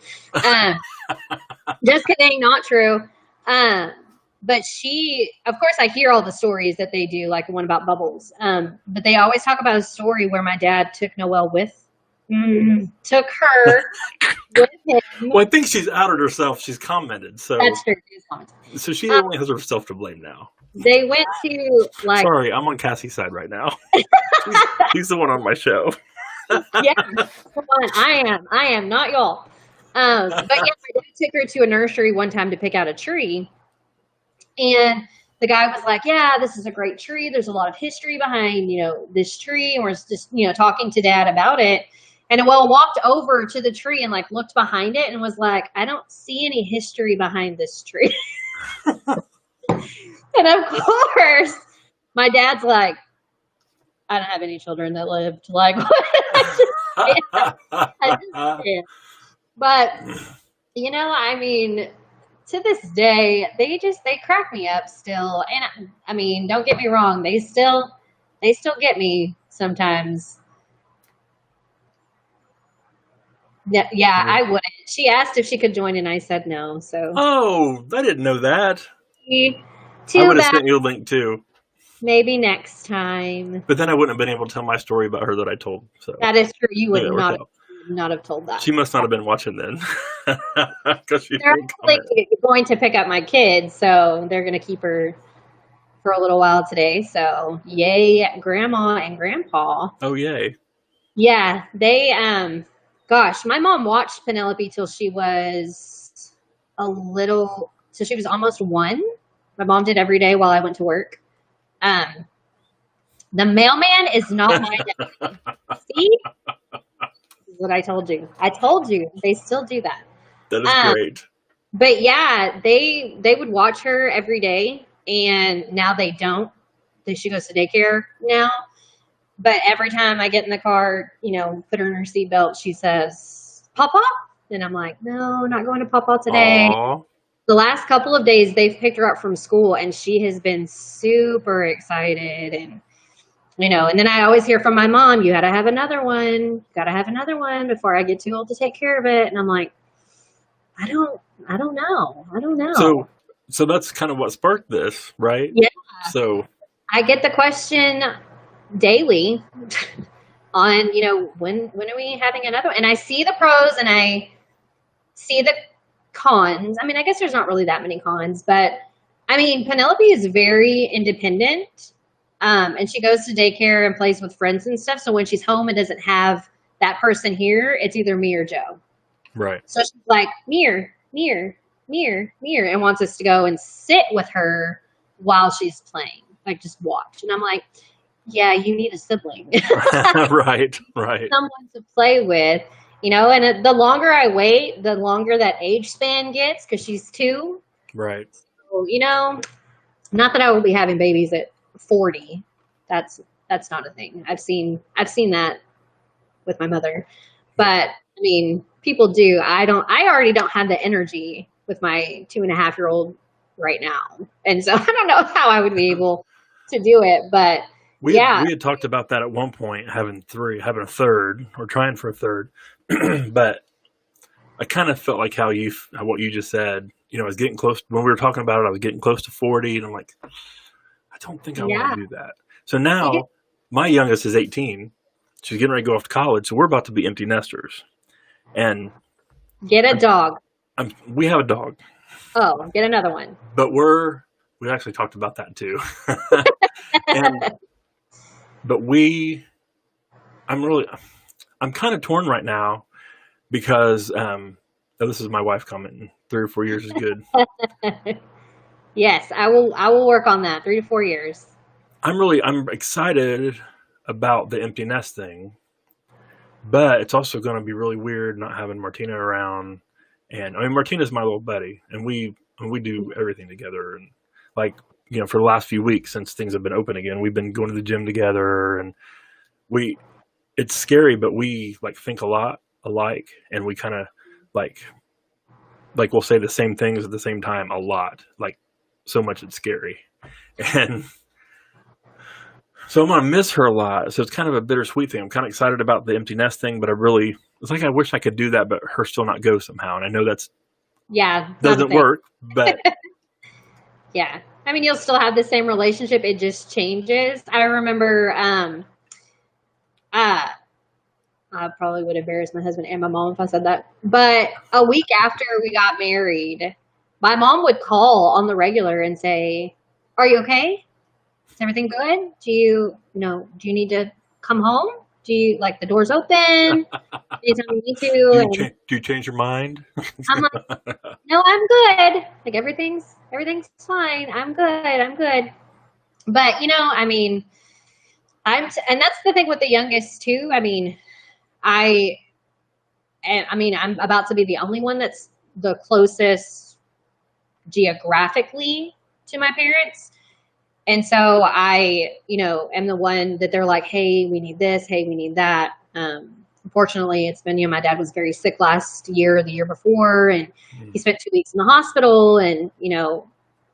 Just kidding, not true. But she, of course, I hear all the stories that they do, like the one about bubbles. But they always talk about a story where my dad took Noelle took her with him. Well, I think she's outed herself. She's commented. So that's true. So she only has herself to blame now. They went to Sorry, I'm on Cassie's side right now. She's the one on my show. Yeah, come on. I am not y'all. But yeah, my dad took her to a nursery one time to pick out a tree. And the guy was like, "Yeah, this is a great tree. There's a lot of history behind, this tree." And we're just, talking to Dad about it. And Noelle walked over to the tree and like looked behind it and was like, "I don't see any history behind this tree." And of course, my dad's like, "I don't have any children that lived like I just did." But, to this day, they crack me up still. And don't get me wrong, they still get me sometimes. Yeah, I wouldn't. She asked if she could join and I said no. So Oh, I didn't know that. Too I would have bad. sent you a link too. Maybe next time. But then I wouldn't have been able to tell my story about her that I told. So that is true. You would Yeah, not have told that. she must not have been watching then. Because They're actually going to pick up my kids, so they're going to keep her for a little while today. So yay, Grandma and Grandpa. Oh, yay. Yeah, they gosh, my mom watched Penelope till she was she was almost 1. My mom did every day while I went to work. The mailman is not my dad. See? This is what I told you. I told you. They still do that. That is great. But yeah, they would watch her every day, and now they don't. She goes to daycare now. But every time I get in the car, put her in her seatbelt, she says, "Papa?" And I'm like, no, not going to Pawpaw today. Aw. The last couple of days, they've picked her up from school, and she has been super excited. And, and then I always hear from my mom, you got to have another one. Got to have another one before I get too old to take care of it. And I'm like, I don't know. I don't know. So that's kind of what sparked this, right? Yeah. So I get the question daily on, when are we having another one? And I see the pros and I see the cons. I mean, I guess there's not really that many cons, but I mean, Penelope is very independent. And she goes to daycare and plays with friends and stuff. So when she's home and doesn't have that person here, it's either me or Joe. Right. So she's like, Mir, and wants us to go and sit with her while she's playing, like just watch. And I'm like, yeah, you need a sibling. Right. Someone to play with, and the longer I wait, the longer that age span gets because she's 2. Right. So, not that I will be having babies at 40. That's not a thing. I've seen that with my mother, but I mean, people do. I already don't have the energy with my 2.5-year-old right now. And so I don't know how I would be able to do it, but we had talked about that at one point, having a third, or trying for a third. But I kind of felt like what you just said, I was getting close when we were talking about it, I was getting close to 40 and I'm like, I don't think I want to do that. So now my youngest is 18. She's getting ready to go off to college. So we're about to be empty nesters. And get a dog. We have a dog. Oh, get another one. But we actually talked about that too. I'm kind of torn right now because this is my wife commenting. 3 or 4 years is good. Yes, I will work on that. 3 to 4 years. I'm excited about the empty nest thing, but it's also going to be really weird not having Martina around. And I mean, Martina's my little buddy, and we do everything together. And like, for the last few weeks since things have been open again, we've been going to the gym together, and it's scary, but we like think a lot alike, and we kind of like we'll say the same things at the same time a lot, like so much it's scary. And so I'm going to miss her a lot. So it's kind of a bittersweet thing. I'm kind of excited about the empty nest thing, but it's like I wish I could do that, but her still not go somehow. And I know doesn't work, but yeah. I mean, you'll still have the same relationship. It just changes. I remember, I probably would embarrass my husband and my mom if I said that. But a week after we got married, my mom would call on the regular and say, "Are you okay? Is everything good? Do you need to come home? Do you like the doors open? Anytime you need to?" Do you change your mind? I'm like, "No, I'm good. Like everything's fine. I'm good." But I mean, and that's the thing with the youngest too. I mean, I'm about to be the only one that's the closest geographically to my parents. And so I, am the one that they're like, hey, we need this. Hey, we need that. Unfortunately, it's been, my dad was very sick last year or the year before, and he spent 2 weeks in the hospital. And,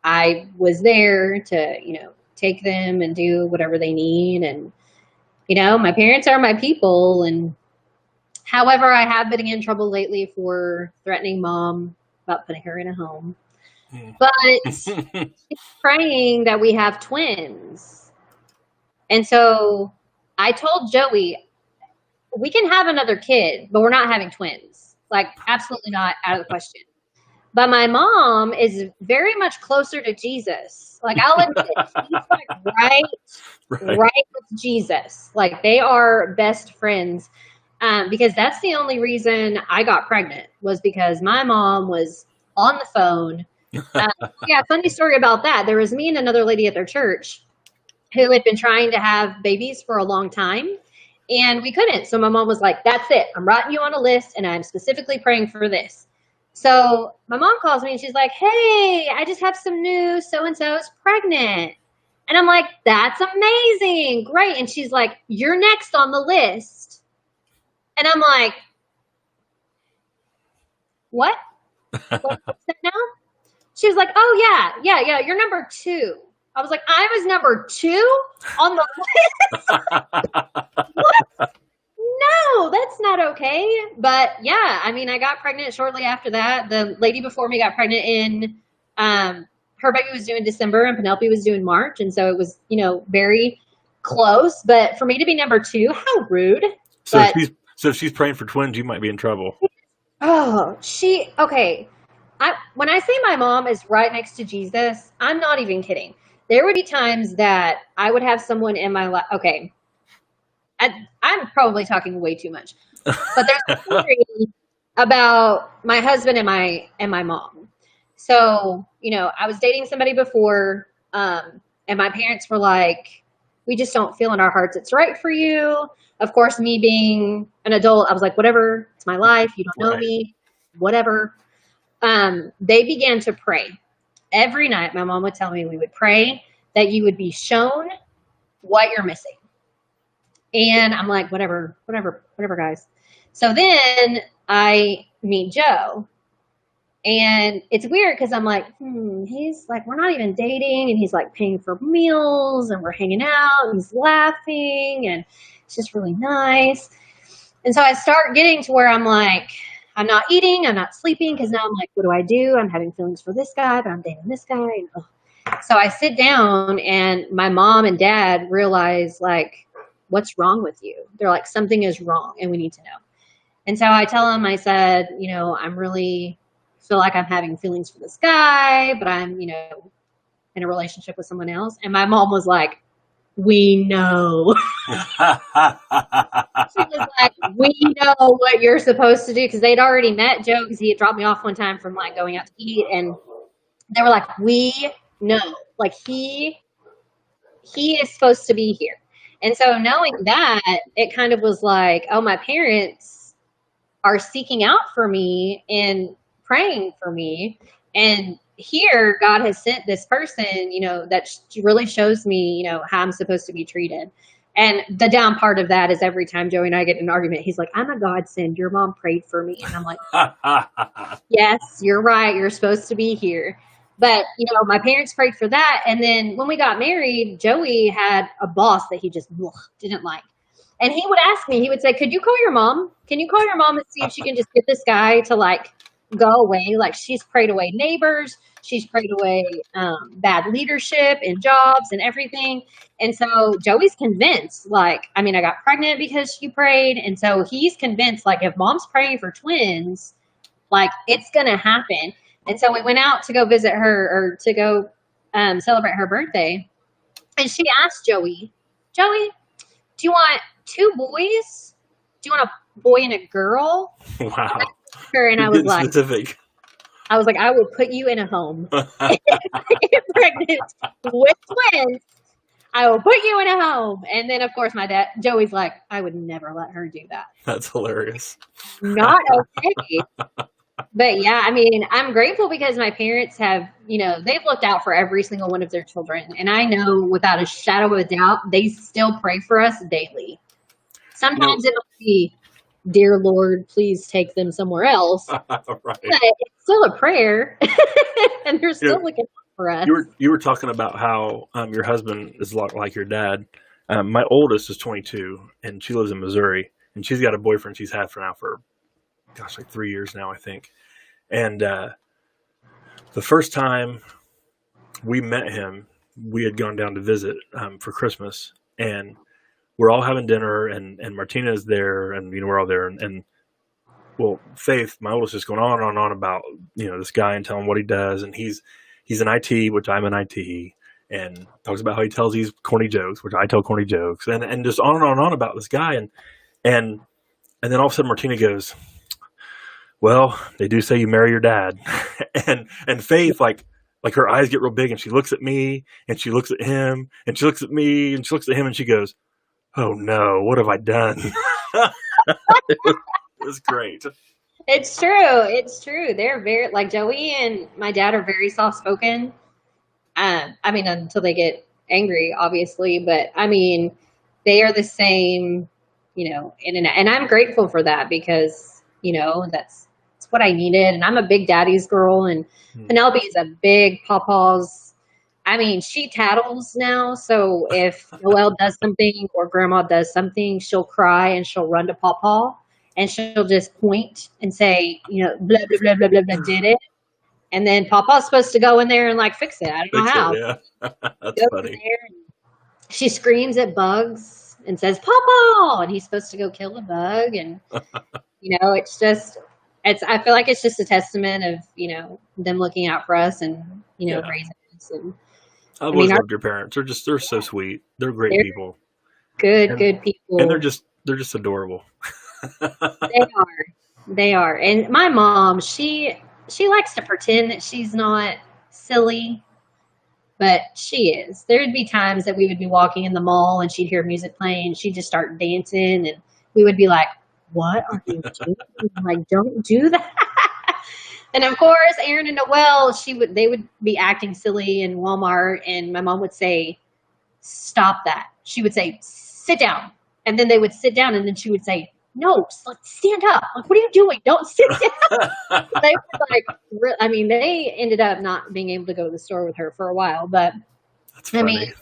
I was there to, take them and do whatever they need. And, my parents are my people. And however, I have been in trouble lately for threatening mom about putting her in a home. But she's praying that we have twins. And so I told Joey, we can have another kid, but we're not having twins. Like, absolutely not, out of the question. But my mom is very much closer to Jesus. Like, I'll admit it. She's like right with Jesus. Like, they are best friends. Because that's the only reason I got pregnant, was because my mom was on the phone. Funny story about that. There was me and another lady at their church who had been trying to have babies for a long time, and we couldn't. So my mom was like, that's it. I'm writing you on a list, and I'm specifically praying for this. So my mom calls me and she's like, hey, I just have some news. So-and-so is pregnant. And I'm like, that's amazing. Great. And she's like, you're next on the list. And I'm like, what? What's that now? She was like, oh, yeah, you're number 2. I was like, I was number 2 on the list? What? No, that's not okay. But yeah, I mean, I got pregnant shortly after that. The lady before me got pregnant in, her baby was due in December and Penelope was due in March. And so it was, very close. But for me to be number 2, how rude. So if she's praying for twins, you might be in trouble. Oh, okay. When I say my mom is right next to Jesus, I'm not even kidding. There would be times that I would have someone in my life. Okay. I'm probably talking way too much, but there's a story about my husband and my mom. So, I was dating somebody before, and my parents were like, we just don't feel in our hearts it's right for you. Of course, me being an adult, I was like, whatever, it's my life. You don't know me, whatever. They began to pray. Every night, my mom would tell me we would pray that you would be shown what you're missing. And I'm like, whatever, guys. So then I meet Joe. And it's weird because I'm like, he's like, we're not even dating. And he's like paying for meals and we're hanging out and he's laughing and it's just really nice. And so I start getting to where I'm like, I'm not eating, I'm not sleeping, because now I'm like, what do I do? I'm having feelings for this guy, but I'm dating this guy. And, so I sit down and my mom and dad realize, like, what's wrong with you? They're like, something is wrong and we need to know. And so I tell them, I said, I'm really feel like I'm having feelings for this guy, but I'm, in a relationship with someone else. And my mom was like, we know. She was like, we know what you're supposed to do. Because they'd already met Joe because he had dropped me off one time from like going out to eat. And they were like, we know. Like he is supposed to be here. And so knowing that, it kind of was like, oh, my parents are seeking out for me and praying for me. And here God has sent this person, that really shows me, how I'm supposed to be treated. And the down part of that is every time Joey and I get in an argument, he's like, I'm a godsend. Your mom prayed for me. And I'm like, yes, you're right. You're supposed to be here. But, my parents prayed for that. And then when we got married, Joey had a boss that he just didn't like. And he would ask me, he would say, could you call your mom? Can you call your mom and see if she can just get this guy to like go away? Like she's prayed away neighbors. She's prayed away bad leadership and jobs and everything. And so Joey's convinced, I got pregnant because she prayed. And so he's convinced, like, if mom's praying for twins, like, it's going to happen. And so we went out to go visit her or to go celebrate her birthday. And she asked Joey, do you want 2 boys? Do you want a boy and a girl? Wow. And I was like, specific. I was like, I will put you in a home. Get pregnant with twins. I will put you in a home. And then, of course, my dad, Joey's like, I would never let her do that. That's hilarious. Not okay. But yeah, I'm grateful because my parents have, they've looked out for every single one of their children. And I know without a shadow of a doubt, they still pray for us daily. Sometimes it'll be, dear Lord, please take them somewhere else. Right. But it's still a prayer. And they're still looking out for us. You were talking about how your husband is a lot like your dad. My oldest is 22, and she lives in Missouri. And she's got a boyfriend she's had for like 3 years now, I think. And the first time we met him, we had gone down to visit for Christmas, and we're all having dinner, and Martina is there, and we're all there, and well, Faith, my oldest, is going on and on about this guy and telling what he does, and he's in IT, which I'm in IT, and talks about how he tells these corny jokes, which I tell corny jokes, and just on and on and on about this guy, and then all of a sudden Martina goes, well, they do say you marry your dad. and Faith, like her eyes get real big, and she looks at me, and she looks at him, and she looks at me, and she looks at him, and she goes, oh no, what have I done? It was great. It's true. They're very, like, Joey and my dad are very soft spoken. Until they get angry, obviously, but they are the same, and I'm grateful for that because, that's what I needed. And I'm a big daddy's girl, and Penelope is a big Papa's. I mean, she tattles now. So if Noelle does something or Grandma does something, she'll cry and she'll run to Papa and she'll just point and say, blah, blah, blah, blah, blah, blah, did it. And then Papa's supposed to go in there and fix it. I don't know how. Yeah. That's funny. She screams at bugs and says, Papa! And he's supposed to go kill a bug. And, I feel like it's just a testament of, them looking out for us and, raising us. And I've always loved your parents. They're so sweet. They're great people. Good people. And they're just adorable. They are. And my mom, she likes to pretend that she's not silly, but she is. There'd be times that we would be walking in the mall and she'd hear music playing and she'd just start dancing and we would be like, what are you doing? I'm like, don't do that. And of course, Aaron and Noelle, they would be acting silly in Walmart, and my mom would say, "Stop that." She would say, "Sit down," and then they would sit down, and then she would say, "No, stand up. What are you doing? Don't sit down." They were they ended up not being able to go to the store with her for a while, but that's funny.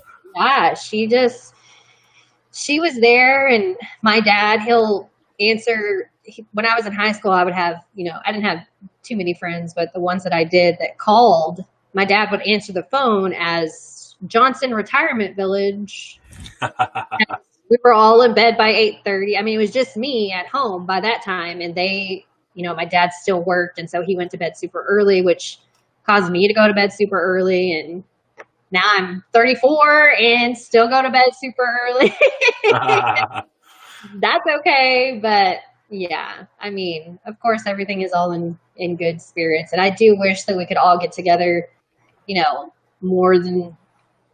She was there, and my dad, he'll answer. When I was in high school, I would have, I didn't have too many friends, but the ones that I did that called, my dad would answer the phone as Johnson Retirement Village. We were all in bed by 8:30. It was just me at home by that time. And my dad still worked. And so he went to bed super early, which caused me to go to bed super early. And now I'm 34 and still go to bed super early. That's okay. But yeah, of course, everything is all in good spirits. And I do wish that we could all get together, more than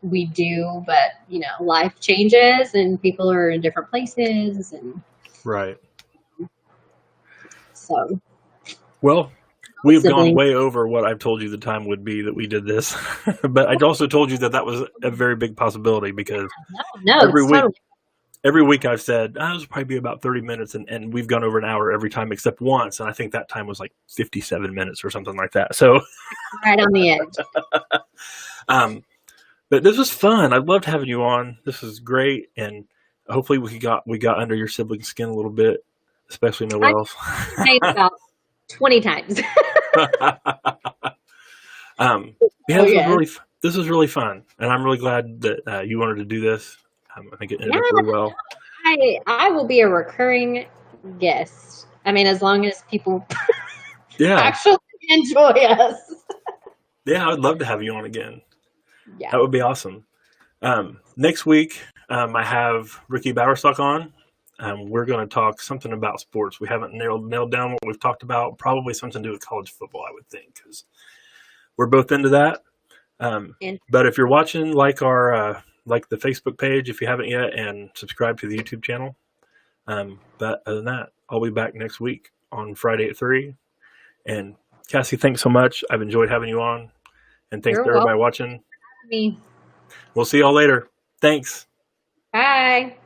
we do. But, life changes and people are in different places. And right. So. Well, we've gone way over what I've told you the time would be that we did this. But I also told you that was a very big possibility because every week I've said, this will probably be about 30 minutes, and we've gone over an hour every time except once, and I think that time was 57 minutes or something like that. So right on the edge. But this was fun. I loved having you on. This is great, and hopefully we got under your sibling skin a little bit, especially Noelle's. About 20 times. This was really fun, and I'm really glad that you wanted to do this. I think it ended up really well. I will be a recurring guest. As long as people actually enjoy us. Yeah, I would love to have you on again. Yeah. That would be awesome. Next week, I have Ricky Bowerstock on. We're going to talk something about sports. We haven't nailed down what we've talked about. Probably something to do with college football, I would think, because we're both into that. But if you're watching, like the Facebook page if you haven't yet, and subscribe to the YouTube channel. But other than that, I'll be back next week on Friday at 3. And Kassie, thanks so much. I've enjoyed having you on. And thanks to everybody watching. Me. We'll see y'all later. Thanks. Bye.